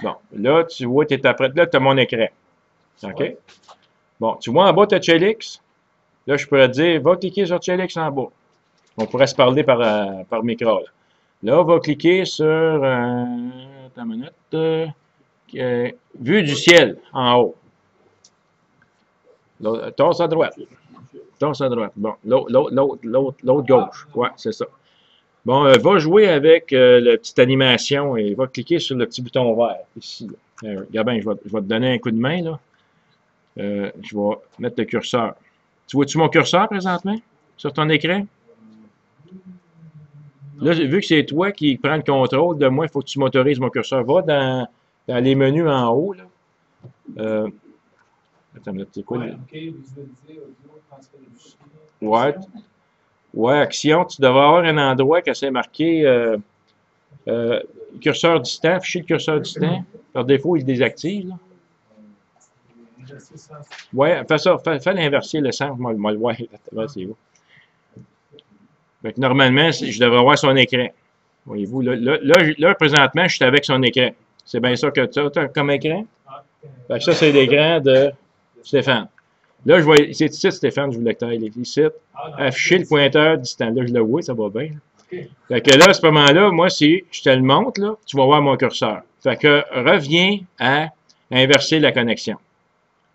Bon, là, tu vois, tu es prêt. Là, tu as mon écran. OK? Bon, tu vois en bas, tu as Chelix. Là, je pourrais te dire, va cliquer sur Chelix en bas. On pourrait se parler par micro. Là, on va cliquer sur, attends une minute, vue du ciel, en haut. Tasse à droite. Tasse à droite. Bon, l'autre gauche. Ouais, c'est ça. Bon, va jouer avec la petite animation et va cliquer sur le petit bouton vert, ici. Gabin, je vais te donner un coup de main, là. Je vais mettre le curseur. Tu vois-tu mon curseur présentement sur ton écran? Là, vu que c'est toi qui prends le contrôle de moi, il faut que tu m'autorises mon curseur. Va dans les menus en haut, là. Attends, c'est quoi? Ouais, OK, visualiser, audio, transfert du fichier. Ouais. Ouais, action, tu devrais avoir un endroit qui c'est marqué curseur distant, afficher le curseur distant. Par défaut, il désactive, là. Ouais, fais ça, fais l'inverser le sens. Moi, le voir, c'est où. Fait que normalement, je devrais avoir son écran. Voyez-vous, là, présentement, je suis avec son écran. C'est bien ça que tu as comme écran? Fait que ça, c'est l'écran de Stéphane. Là, je vois, c'est ici, Stéphane, je vous lecteur, il est ici. Afficher le pointeur distant. Là, je le vois, ça va bien. Fait que là, à ce moment-là, moi, si je te le montre, là, tu vas voir mon curseur. Fait que reviens à inverser la connexion.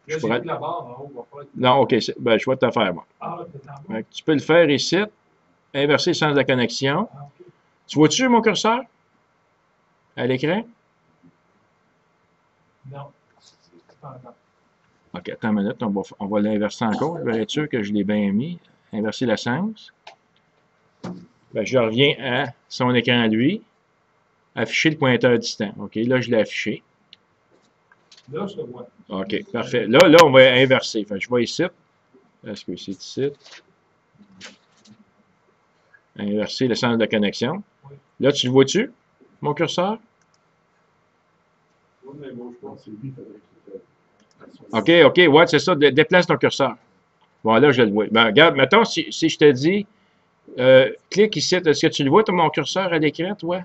Là, j'ai plus la barre en haut, va faire. Non, OK, ben, je vais te faire, moi. Fait que tu peux le faire ici, inverser le sens de la connexion. Tu vois-tu mon curseur à l'écran? Non. OK, attends une minute, on va l'inverser encore. Je vais être sûr que je l'ai bien mis. Inverser le sens. Ben, je reviens à son écran à lui. Afficher le pointeur distant. OK, là, je l'ai affiché. Là, je te vois. OK, parfait. Là, on va inverser. Fait que je vais ici. Est-ce que c'est ici? Inverser le sens de la connexion. Là, tu le vois-tu, mon curseur? OK, ouais, c'est ça. Déplace ton curseur. Bon, là, je le vois. Ben, regarde, mettons, si je te dis, clique ici, est-ce que tu le vois, mon curseur à l'écran, toi,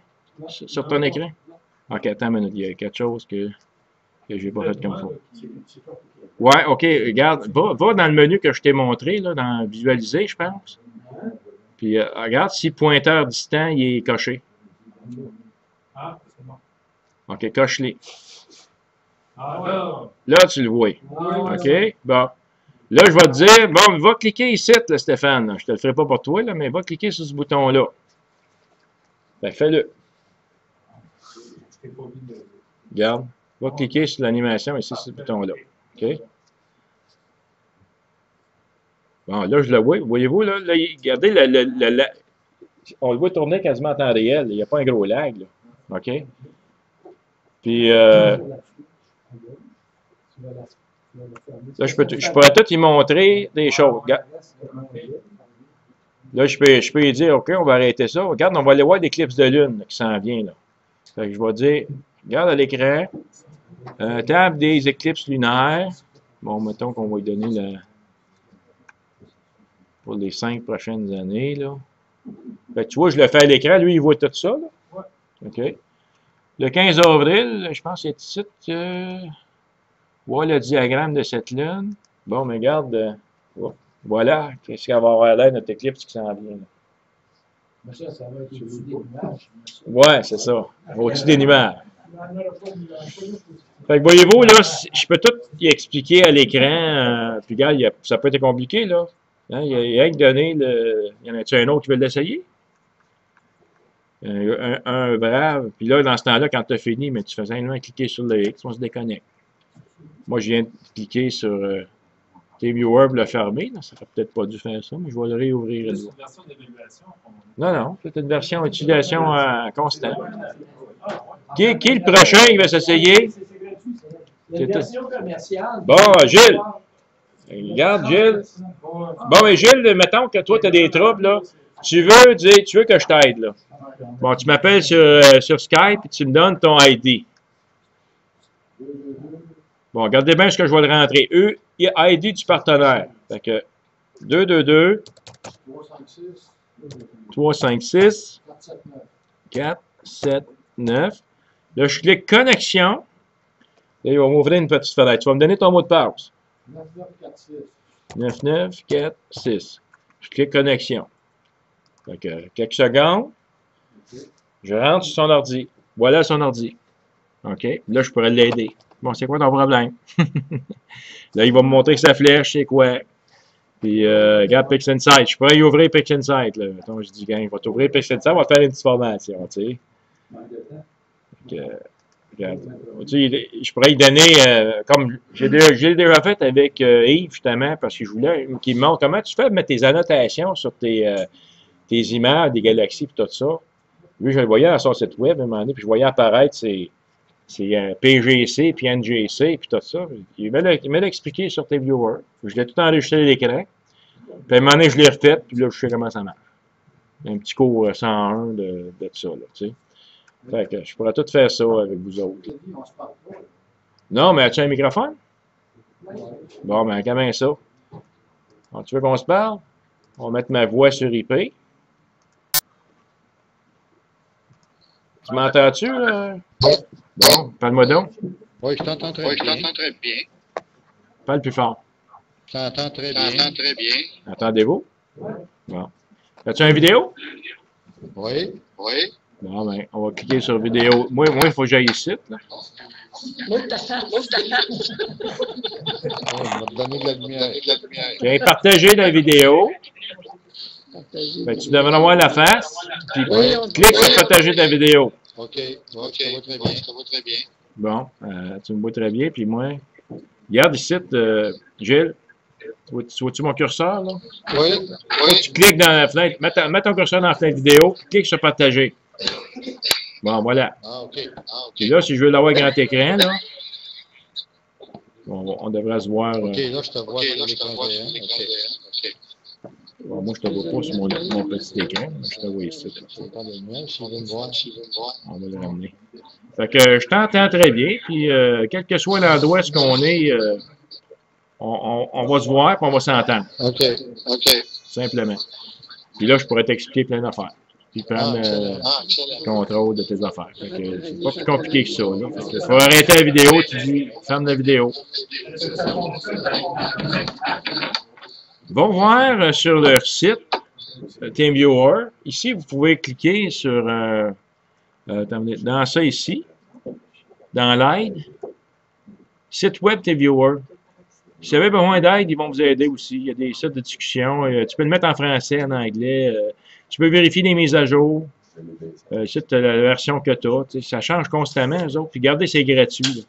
sur ton écran? OK, attends une minute, il y a quelque chose que je n'ai pas fait comme il faut. Ouais, OK, regarde, va dans le menu que je t'ai montré, là, dans Visualiser, je pense. Puis, regarde si pointeur distant, il est coché. Ah, c'est bon. OK, coche-les. Ah, là. Là, tu le vois. OK, bon. Là, je vais te dire, bon, va cliquer ici, là, Stéphane. Je te le ferai pas pour toi, là, mais va cliquer sur ce bouton-là. Ben, fais-le. Regarde. Va cliquer sur l'animation ici, sur ce bouton-là. OK? Bon, là, je le vois. Voyez-vous, là, regardez, on le voit tourner quasiment en temps réel. Il n'y a pas un gros lag, là. OK? Puis, là, je pourrais tout y montrer des choses. Regarde. Là, je peux lui dire, OK, on va arrêter ça. Regarde, on va aller voir l'éclipse de lune là, qui s'en vient, là. Fait que je vais dire, regarde à l'écran, table des éclipses lunaires. Bon, mettons qu'on va lui donner pour les 5 prochaines années, là. Fait que tu vois, je le fais à l'écran. Lui, il voit tout ça, là. OK. Le 15 avril, je pense que c'est ici. Voir le diagramme de cette lune. Bon, mais regarde, voilà, qu'est-ce qu'elle va avoir l'air notre éclipse qui s'en vient. Là. Mais ça va être au-dessus des nuages. Ouais, c'est ça. Au-dessus des nuages. Fait que voyez-vous, là, je peux tout y expliquer à l'écran. Puis regarde, ça peut être compliqué, là. Hein, il y a rien que donné le. Y en a-tu un autre qui veut l'essayer? Un brave. Puis là, dans ce temps-là, quand tu as fini, mais tu fais simplement cliquer sur le X, on se déconnecte. Moi, je viens de cliquer sur TeamViewer pour le fermer. Ça n'aurait peut-être pas dû faire ça, mais je vais le réouvrir. C'est une version d'évaluation. Non, c'est une version d'utilisation constante. Ah, ouais. Qui est le prochain qui va s'essayer? C'est gratuit, ça. Il y a une version commerciale. Bon, Gilles. Regarde, Gilles. Bon, mais Gilles, mettons que toi, tu as des troubles, là. Tu veux que je t'aide, là. Bon, tu m'appelles sur Skype et tu me donnes ton ID. Bon, regardez bien ce que je vais le rentrer. ID du partenaire. Fait que 222 356 479. Là, je clique connexion. Là, il va m'ouvrir une petite fenêtre. Tu vas me donner ton mot de passe. 9946. Je clique connexion. Fait que quelques secondes. Je rentre sur son ordi. Voilà son ordi. OK. Là, je pourrais l'aider. Bon, c'est quoi ton problème? Là, il va me montrer que sa flèche, c'est quoi. Puis, regarde PixInsight. Je pourrais y ouvrir PixInsight. Là. Attends, je dis, gang, il va t'ouvrir PixInsight, on va te faire une petite formation, tu sais. Regarde. Tu sais, je pourrais y donner, comme j'ai déjà fait avec Yves, justement, parce que je voulais qu'il me montre comment tu fais mettre tes annotations sur tes images, des galaxies, puis tout ça. Lui, je le voyais sur son site web, à un moment donné, puis je voyais apparaître ces PGC, puis NGC, puis tout ça. Il m'a expliqué sur tes viewers. Je l'ai tout enregistré à l'écran. Puis à un moment donné, je l'ai refait, puis là, je sais comment ça marche. Un petit cours 101 de ça, là, tu sais. Fait que je pourrais tout faire ça avec vous autres. Non, mais as-tu un microphone? Bon, ben, comment ça? Alors, tu veux qu'on se parle? On va mettre ma voix sur IP. Tu m'entends-tu, là? Bon, parle-moi donc. Oui, je t'entends très bien. Parle plus fort. Je t'entends très bien. Entendez-vous? Bon. As-tu une vidéo? Oui. Bon, ben, on va cliquer sur vidéo. Moi, il faut que j'aille ici, là. On va te donner de la lumière. OK, partager la vidéo. Fait que tu devrais voir la face. Puis, clique sur partager la vidéo. OK, ça va très bien. Bon, tu me vois très bien. Puis moi, regarde ici, Gilles. Tu vois-tu mon curseur, là? Oui. Tu cliques dans la fenêtre. Mets ton curseur dans la fenêtre vidéo. Clique sur partager. Bon, voilà. Ah, OK. Puis là, si je veux l'avoir grand écran, là, on devrait se voir. OK, là, je te vois sur l'écran géant. OK. Bon, moi, je ne te vois pas sur mon petit écran. Je te vois ici. J'entends la lumière, s'il veut me voir. On va le ramener. Fait que je t'entends très bien. Puis, quel que soit l'endroit où on est, on va se voir et on va s'entendre. OK. Simplement. Puis là, je pourrais t'expliquer plein d'affaires. Puis prendre le contrôle de tes affaires. Fait que c'est pas plus compliqué que ça. Là. Fait que faut arrêter la vidéo, tu dis ferme la vidéo. Va voir sur leur site TeamViewer. Ici, vous pouvez cliquer sur dans ça ici, dans l'aide, site web TeamViewer. Si vous avez besoin d'aide, ils vont vous aider aussi. Il y a des sites de discussion. Tu peux le mettre en français, en anglais. Tu peux vérifier les mises à jour. C'est la version que tu as. Ça change constamment, eux autres. Puis regardez, c'est gratuit.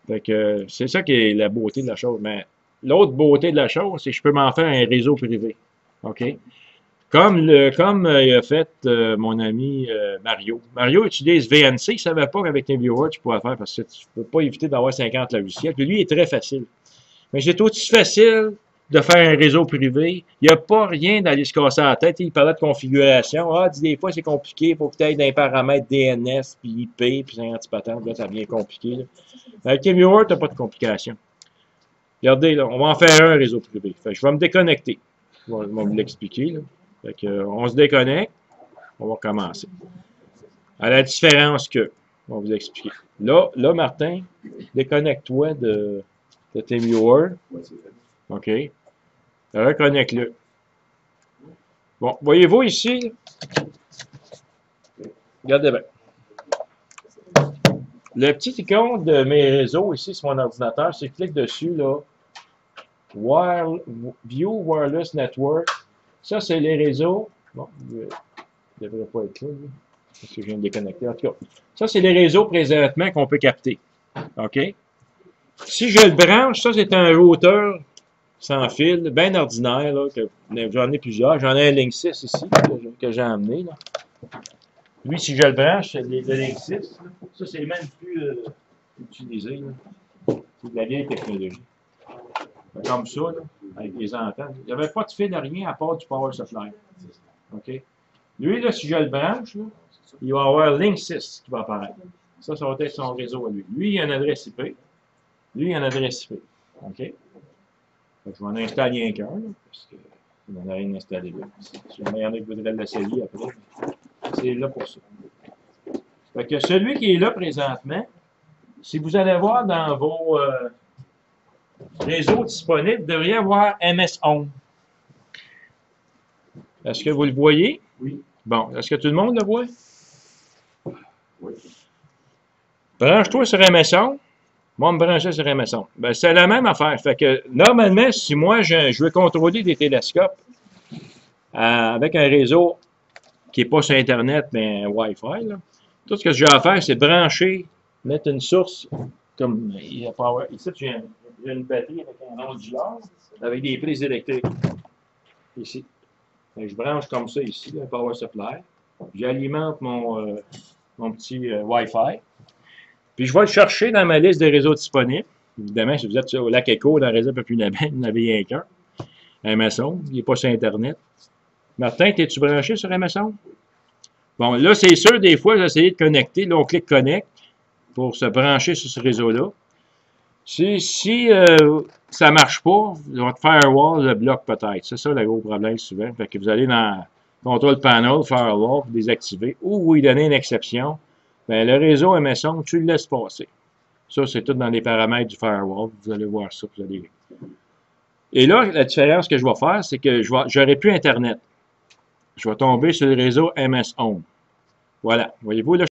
Fait que c'est ça qui est la beauté de la chose. Mais l'autre beauté de la chose, c'est que je peux m'en faire un réseau privé. OK? Comme il a fait mon ami Mario. Mario utilise VNC. Il ne savait pas qu'avec TeamViewer, tu pouvais faire parce que tu ne peux pas éviter d'avoir 50 logiciels. Puis lui, il est très facile. Mais c'est aussi facile de faire un réseau privé. Il n'y a pas rien d'aller se casser la tête. Il parlait de configuration. Ah, des fois, c'est compliqué. Il faut que tu ailles dans les paramètres DNS, puis IP, puis c'est un petit patente. Là, ça devient compliqué. Là. Avec TeamViewer, tu n'as pas de complication. Regardez, là, on va en faire un réseau privé. Fait que je vais me déconnecter. Je vais vous l'expliquer. Là. Fait que, on se déconnecte. On va commencer. À la différence que, on va vous expliquer. Là, Martin, déconnecte-toi de TeamViewer. OK. Reconnecte-le. Bon, voyez-vous ici? Regardez bien. Le petit icône de mes réseaux ici sur mon ordinateur, si je clique dessus, là, View Wireless Network. Ça, c'est les réseaux. Bon, il ne devrait pas être là, parce que je viens de déconnecter. En tout cas, ça, c'est les réseaux présentement qu'on peut capter. OK? Si je le branche, ça, c'est un routeur sans fil, bien ordinaire, là, que j'en ai plusieurs. J'en ai un Link 6 ici, que j'ai amené. Là. Lui, si je le branche, c'est le Link 6. Ça, c'est même plus utilisé. C'est de la vieille technologie. Comme ça, là, avec les antennes. Il n'y avait pas de fil de rien à part du power supply. OK? Lui, là, si je le branche, là, il va avoir Link 6 qui va apparaître. Ça va être son réseau à lui. Lui, il a une adresse IP. Lui, il a une adresse IP. OK? Fait que je vais en installer rien qu'un, là, parce que je n'en ai rien installé là. Si il y en a qui voudraient l'essayer après, c'est là pour ça. Fait que celui qui est là présentement, si vous allez voir dans vos réseaux disponibles, vous devriez avoir MS Home. Est-ce que vous le voyez? Oui. Bon, est-ce que tout le monde le voit? Oui. Branche-toi sur MS Home. Moi, me brancher sur MS Home. Ben, c'est la même affaire. Fait que, normalement, si moi, je veux contrôler des télescopes avec un réseau qui n'est pas sur Internet, mais Wi-Fi, là, tout ce que j'ai à faire, c'est brancher, mettre une source, comme il y a Power. Ici, j'ai une batterie avec un onduleur, avec des prises électriques. Ici. Fait que je branche comme ça ici, un Power Supply. J'alimente mon petit Wi-Fi. Puis je vais le chercher dans ma liste de réseaux disponibles. Évidemment, si vous êtes au Lac Éco, dans le réseau Papillon-Labelle, vous n'avez rien qu'un. Amazon, il n'est pas sur Internet. Martin, es-tu branché sur Amazon? Bon, là, c'est sûr, des fois, j'ai essayé de connecter. Là, on clique Connect pour se brancher sur ce réseau-là. Si ça ne marche pas, votre firewall le bloque peut-être. C'est ça le gros problème souvent. Fait que vous allez dans Control Panel, Firewall, vous désactivez, ou vous lui donnez une exception. Bien, le réseau Amazon, tu le laisses passer. Ça, c'est tout dans les paramètres du firewall. Vous allez voir ça. Vous allez... Et là, la différence que je vais faire, c'est que j'aurai plus Internet. Je vais tomber sur le réseau MS Home. Voilà. Voyez-vous, là,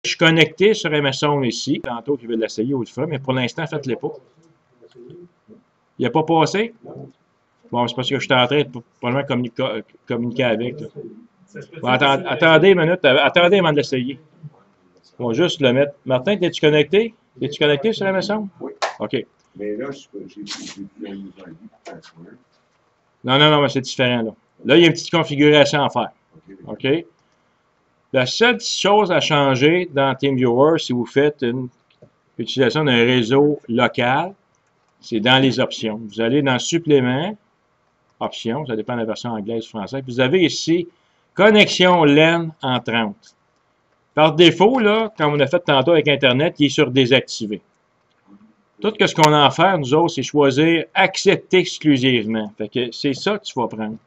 je suis connecté sur MS Home ici. Tantôt, qui veut l'essayer ou le faire, mais pour l'instant, faites-le pas. Il n'a pas passé? Bon, c'est parce que je suis en train de probablement communiquer avec. Là. Bon, attendez une minute. Attendez avant de l'essayer. On va juste le mettre. Martin, es-tu connecté? Es-tu connecté sur MS Home? Oui. OK. Mais là, j'ai plus un user ID pour password. Non, mais c'est différent, là. Là, il y a une petite configuration à faire. OK? La seule chose à changer dans TeamViewer, si vous faites une utilisation d'un réseau local, c'est dans les options. Vous allez dans Supplément, Options, ça dépend de la version anglaise ou française. Vous avez ici Connexion LAN en 30. Par défaut, là, comme on a fait tantôt avec Internet, il est sur désactivé. Tout ce qu'on a à faire, nous autres, c'est choisir accepter exclusivement. Fait que c'est ça que tu vas prendre.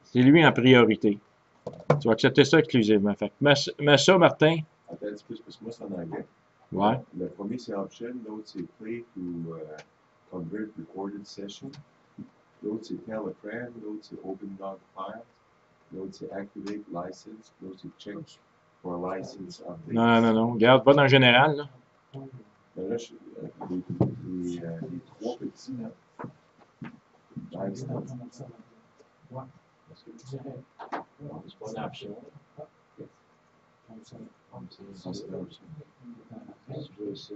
C'est lui en priorité. Tu vas accepter ça exclusivement. Fait que mets ça, Martin. Attends un petit peu, parce que moi, c'est en anglais. Ouais. Le premier, c'est Option. L'autre, c'est Play to Convert Recorded Session. L'autre, c'est Tell a Friend. L'autre, c'est Open Log File. L'autre, c'est Activate License. L'autre, c'est Check for License Update. Non. Regarde, pas dans le général, là. Ben là, les trois petits, là. License. Parce que c'est pas une option. Ça, c'est l'option. Si je veux ça.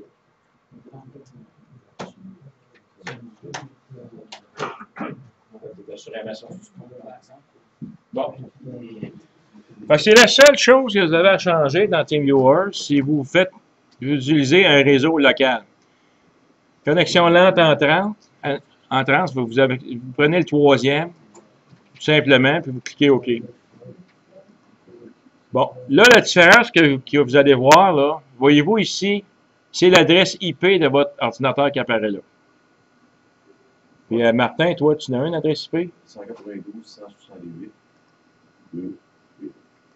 Bon. Fait que c'est la seule chose que vous avez à changer dans TeamViewer si vous utilisez un réseau local. Connexion lente en 30. En 30, vous prenez le troisième, tout simplement, puis vous cliquez OK. Bon, là, la différence que vous allez voir, là, voyez-vous ici, c'est l'adresse IP de votre ordinateur qui apparaît là. Puis Martin, toi, tu as une adresse IP? 192, 168.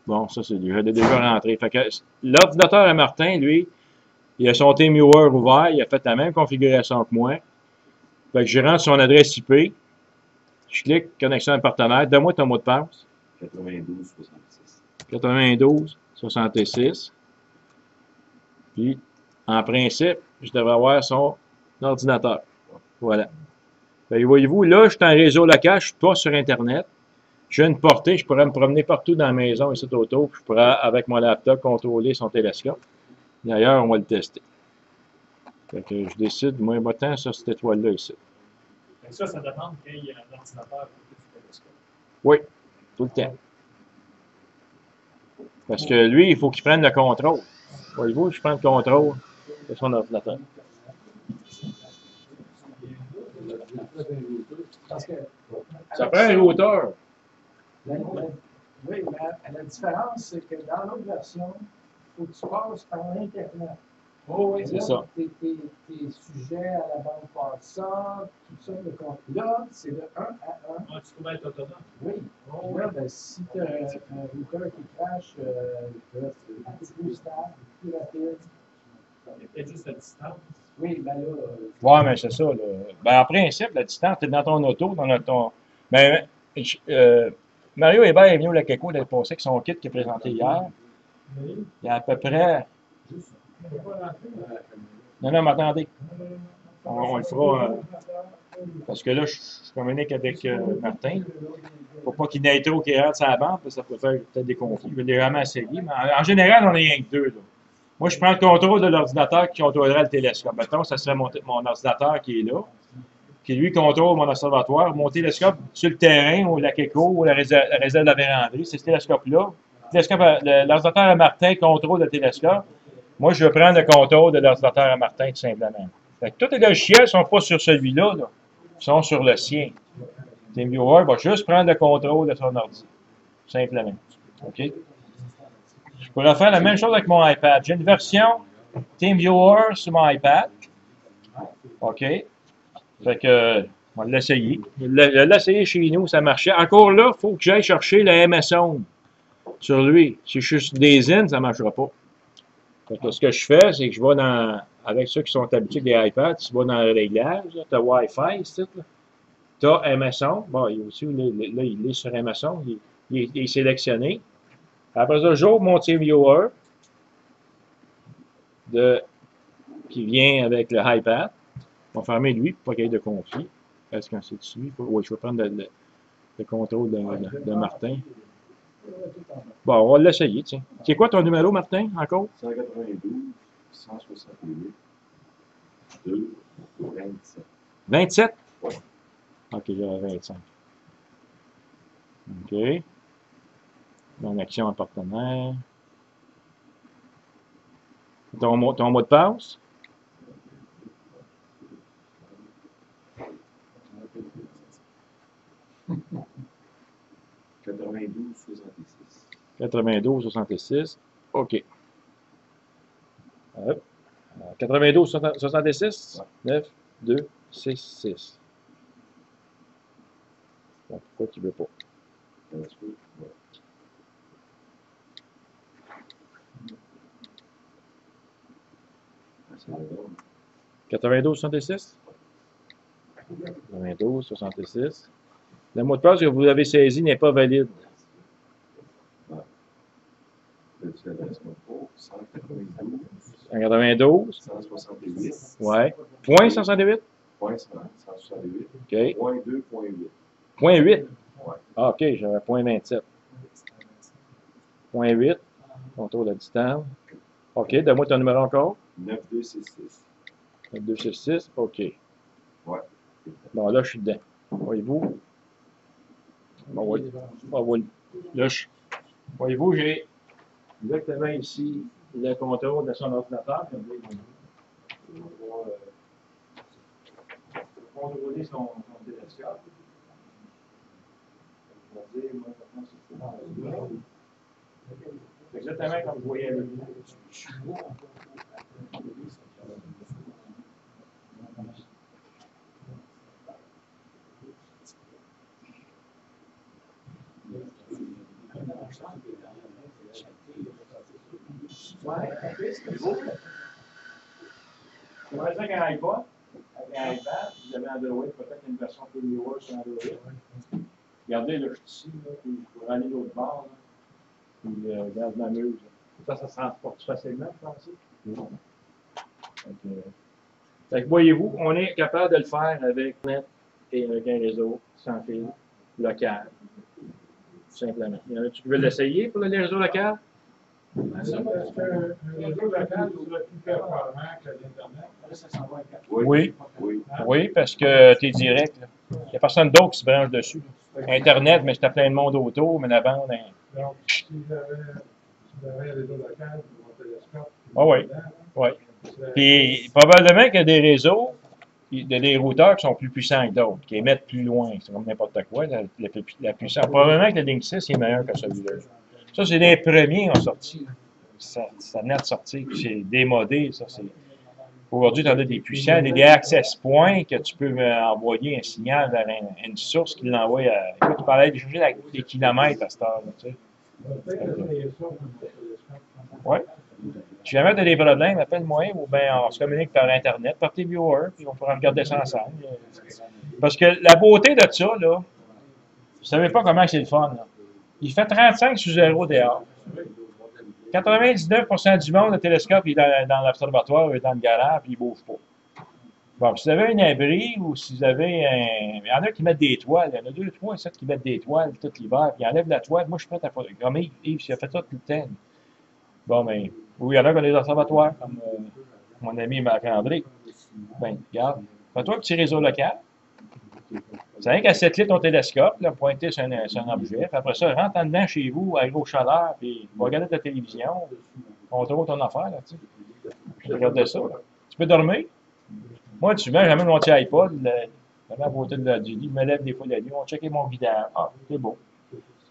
Bon, ça, c'est déjà rentré. Fait que l'ordinateur à Martin, lui, il a son TeamViewer ouvert, il a fait la même configuration que moi. Fait que je rentre son adresse IP, je clique connexion à partenaire, donne-moi ton mot de passe. 92, 66. 92, 66. Puis, en principe, je devrais avoir son ordinateur. Voilà. Fait que voyez-vous, là, je suis en réseau local, je suis pas sur Internet. J'ai une portée, je pourrais me promener partout dans la maison ici autour, puis je pourrais, avec mon laptop, contrôler son télescope. D'ailleurs, on va le tester. Fait que je décide, moi, va-t'en sur cette étoile-là ici. Ça demande qu'il y ait un ordinateur pour le télescope. Oui, tout le temps. Parce que lui, il faut qu'il prenne le contrôle. Voyez-vous, je prends le contrôle de son ordinateur. Parce que Ça prend un routeur. oui, mais la différence, c'est que dans l'autre version, il faut que tu passes par Internet. Oh oui, c'est ça. Tes sujets à la bande passante, tout ça, le compte. Là, c'est de 1 à 1. Ah, tu peux être autonome. Oui. Là, ben, si tu as un routeur qui crache, c'est un peu plus stable, plus rapide. Peut-être juste à distance. Oui, ben là. Ouais, mais c'est ça. Là. Ben, en principe, la distance, tu es dans ton auto, dans ton. Ben, Mario Hébert est venu au Lac-Éco l'année passée avec son kit qui est présenté hier. Il y a à peu près. Non, mais attendez. On le fera. Parce que là, je communique avec Martin. Pour pas qu'il n'ait trop qui rentre sa bande, parce que ça peut faire peut-être des conflits. Je vais les vraiment essayer. Mais en général, on est rien que deux. Là. Moi, je prends le contrôle de l'ordinateur qui contrôlerait le télescope. Mettons, ça serait mon ordinateur qui est là, qui lui contrôle mon observatoire. Mon télescope sur le terrain, au Lac-Éco, ou la réserve de la Vérandrie, c'est ce télescope-là. L'ordinateur à Martin contrôle le télescope. Moi, je vais prendre le contrôle de l'ordinateur à Martin, tout simplement. Fait que tous les logiciels ne sont pas sur celui-là, là. Ils sont sur le sien. TeamViewer va juste prendre le contrôle de son ordi. Simplement. OK? Je pourrais faire la même chose avec mon iPad. J'ai une version TeamViewer sur mon iPad. OK? Fait que, on va l'essayer. Je l'ai essayé chez nous, ça marchait. Encore là, il faut que j'aille chercher le MS-Home sur lui. Si je suis sur des in, ça ne marchera pas. Fait que ce que je fais, c'est que je vais dans, avec ceux qui sont habitués des iPads, tu vas dans le réglage, tu as Wi-Fi, tu as MS-Home. Bon, il, aussi, là, il est sur MS-Home, il est sélectionné. Après ça, j'ouvre mon TeamViewer qui vient avec le iPad. On va fermer lui pour pas qu'il y ait de conflit. Est-ce qu'on s'est dessus? Oui, je vais prendre le contrôle de Martin. Bon, on va l'essayer, tiens. C'est quoi ton numéro, Martin, encore? 192, 168, 2, 27. 27? Oui. OK, j'avais 25. OK. Mon action en partenaire. Ton mot de passe? « 92-66. OK. Hop. 92-66. 9, 2, 6, 6. Bon, pourquoi tu ne veux pas? 92-66? 92-66. Le mot de passe que vous avez saisi n'est pas valide. 192. 168. Ouais. Point 168? Point 168. OK. Point 2, point 8. Point 8? Ouais. Ah, OK, j'avais point 27. Point 8. Contrôle de distance. OK, donne-moi ton numéro encore. 9266. 9266, OK. Ouais. Bon, là, je suis dedans. Voyez-vous? Bon, voyez-vous, j'ai exactement ici le contrôle de son ordinateur. On va contrôler son télescope. On va dire, moi, c'est exactement comme vous voyez avec moi. C'est vrai qu'un iPod, avec un iPad, vous avez Android, peut-être une version plus newer sur Android. Regardez, là, je suis ici, là, puis je pourrais aller l'autre bord, là, puis regarde, je m'amuse. Ça se transporte facilement, je pense. Fait que voyez-vous, on est capable de le faire avec Net et avec un réseau sans fil local, tout simplement. Il y en a qui veulent l'essayer pour les réseaux locaux? Est-ce qu'un réseau local serait plus performant que l'Internet? Oui. Oui. Oui, parce que tu es direct. Il n'y a personne d'autre qui se branche dessus. Internet, mais c'était plein de monde autour, mais la bande. Donc, si j'avais j'avais un réseau local pour mon télescope. Ah oui, oui. Puis probablement qu'il y a des réseaux, il y a des routeurs qui sont plus puissants que d'autres, qui émettent plus loin. C'est comme n'importe quoi, la puissance. Probablement que le Link 6 est meilleur que celui-là. Ça, c'est les premiers qui ont sorti. Ça venait de sortir, puis c'est démodé, ça. Aujourd'hui, tu en as des puissants, des access points que tu peux envoyer un signal vers une source qui l'envoie à. Écoute, tu parlais de changer des kilomètres à cette heure, tu sais. Oui. Si jamais tu as des problèmes, appelle-moi ou bien on se communique par Internet, par tes viewers, puis on pourra regarder ça ensemble. Parce que la beauté de ça, là, vous ne savez pas comment c'est le fun. Là. Il fait 35 sur 0 dehors. 99% du monde, le télescope, il est dans l'observatoire, il est dans le garage, puis il ne bouge pas. Bon, si vous avez un abri ou si vous avez un. Il y en a qui mettent des toiles. Il y en a 2, 3, 7 qui mettent des toiles tout l'hiver, puis ils enlèvent la toile. Moi, je suis prêt à faire. Comme Yves, il a fait ça tout le temps. Bon, mais. Oui, il y en a qui ont des observatoires, comme mon ami Marc-André. Ben, regarde. Fais-toi un petit réseau local. C'est rien qu'à satellite ton télescope, là, pointer sur un objet. Puis après ça, rentre en dedans chez vous, avec vos chaleurs, puis va regarder ta télévision, contrôle ton affaire, là, tu sais. Je regarde ça, là. Tu peux dormir. Moi, souvent, j'amène mon petit iPod, j'amène à côté du lit, je me lève des fois la nuit, on va checker mon vidéo. Ah, c'est beau.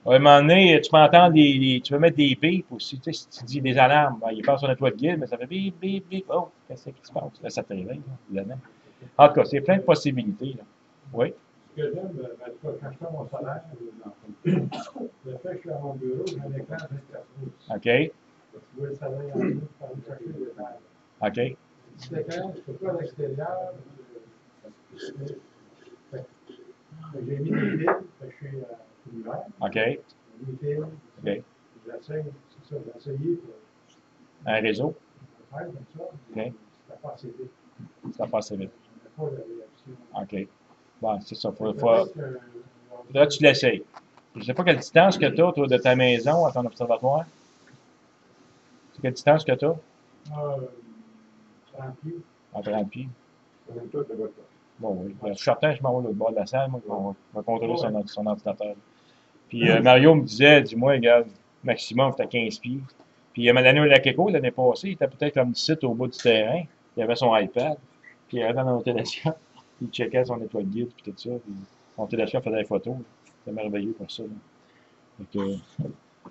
À un moment donné, tu peux entendre tu peux mettre des bips aussi, tu sais, si tu dis des alarmes, ben, il passe sur notre guide, mais ça fait bip, bip, bip. Oh, qu'est-ce qui se passe? Là, ça te réveille, évidemment. En tout cas, c'est plein de possibilités, là. Oui. Ce que j'aime, quand je fais mon salaire, le fait que je suis à mon bureau, j'ai un écran 24 pouces. OK. Tu vois le salaire en dessous pour aller chercher le détail. OK. Cet écran, je peux pas à l'extérieur. J'ai mis des fils, je suis l'hiver. OK. Des fils. OK. J'essaie, c'est ça, j'ai essayé pour Un réseau. faire comme ça. OK. Ça passe vite. Ça passe vite. Je n'ai pas la réaction. OK. Bon, c'est ça. Faudrait que tu l'essayes. Je ne sais pas quelle distance que tu as, toi, de ta maison à ton observatoire. C'est quelle distance que tu as? 30 pieds. À 30 pieds. Bon, oui. Je suis certain que je m'en vais au bord de la salle, moi, on va contrôler son ordinateur. Puis Mario me disait, dis-moi, regarde, maximum, c'était 15 pieds. Puis l'année l'année passée, il était peut-être comme 17 au bout du terrain. Il avait son iPad. Puis il avait dans mon télescope. Il checkait son étoile guide, puis tout ça. Puis mon télescope faisait des photos. C'était merveilleux pour ça.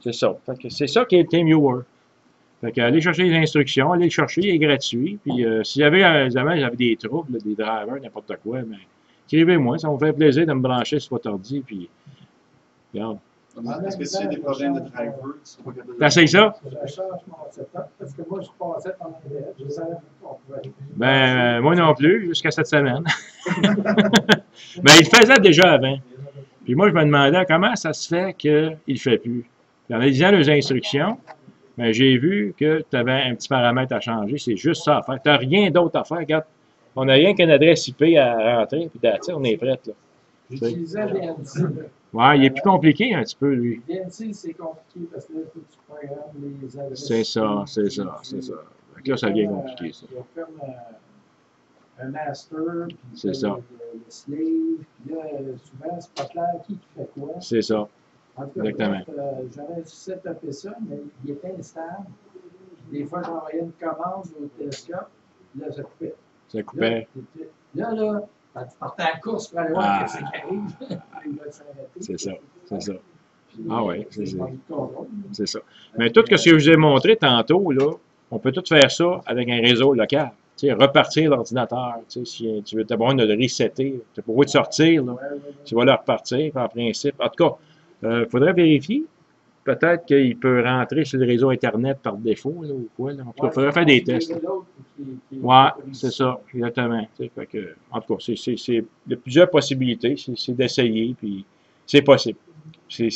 C'est ça. C'est ça qui est le TeamViewer. Fait que allez chercher les instructions, allez le chercher, il est gratuit. Puis si j'avais des troubles, des drivers, n'importe quoi, mais écrivez-moi, ça me fait plaisir de me brancher sur votre ordi. Puis, regarde. Est-ce que s'il y a des problèmes de driver, tu peux pas T'essayes ça? Je change mon setup parce que moi, je passais pendant le je savais pas qu'on pouvait. Ben, moi non plus, jusqu'à cette semaine. Ben, il le faisait déjà avant. Puis moi, je me demandais comment ça se fait qu'il ne le fait plus. Puis en lisant les instructions, ben, j'ai vu que tu avais un petit paramètre à changer. C'est juste ça à faire. Tu n'as rien d'autre à faire. Regarde, on n'a rien qu'une adresse IP à rentrer, puis on est prêt, là. J'utilisais VNC. Ouais, il est plus compliqué un petit peu, lui. VNC, c'est compliqué parce que là, il faut que tu programmes les adresses. C'est ça, c'est ça, c'est ça. Fait que là, ça devient compliqué, ça. Il y a comme un master, puis C'est ça. le slave, puis là, souvent, c'est pas clair qui fait quoi. C'est ça. En tout cas, Exactement. j'avais setupé ça, mais il était instable. Des fois, j'envoyais une commande au télescope, là, ça coupait. Ça coupait. Là, quand tu partais à la course pour aller voir ce qui arrive, il va s'arrêter. C'est ça, c'est ça. Ah oui, c'est ça. C'est ça. Mais tout ce que je vous ai montré tantôt, là, on peut tout faire ça avec un réseau local. Tu sais, repartir l'ordinateur. Tu sais, si tu veux t'avoir de le resetter, tu peux de sortir, là, tu vas le repartir, en principe. En tout cas, il faudrait vérifier. Peut-être qu'il peut rentrer sur le réseau Internet par défaut, là, ou quoi. Là. En tout cas, il faudrait faire des tests. Ouais, c'est ça, exactement. Fait que, en tout cas, il y a plusieurs possibilités. C'est d'essayer, puis c'est possible. C'est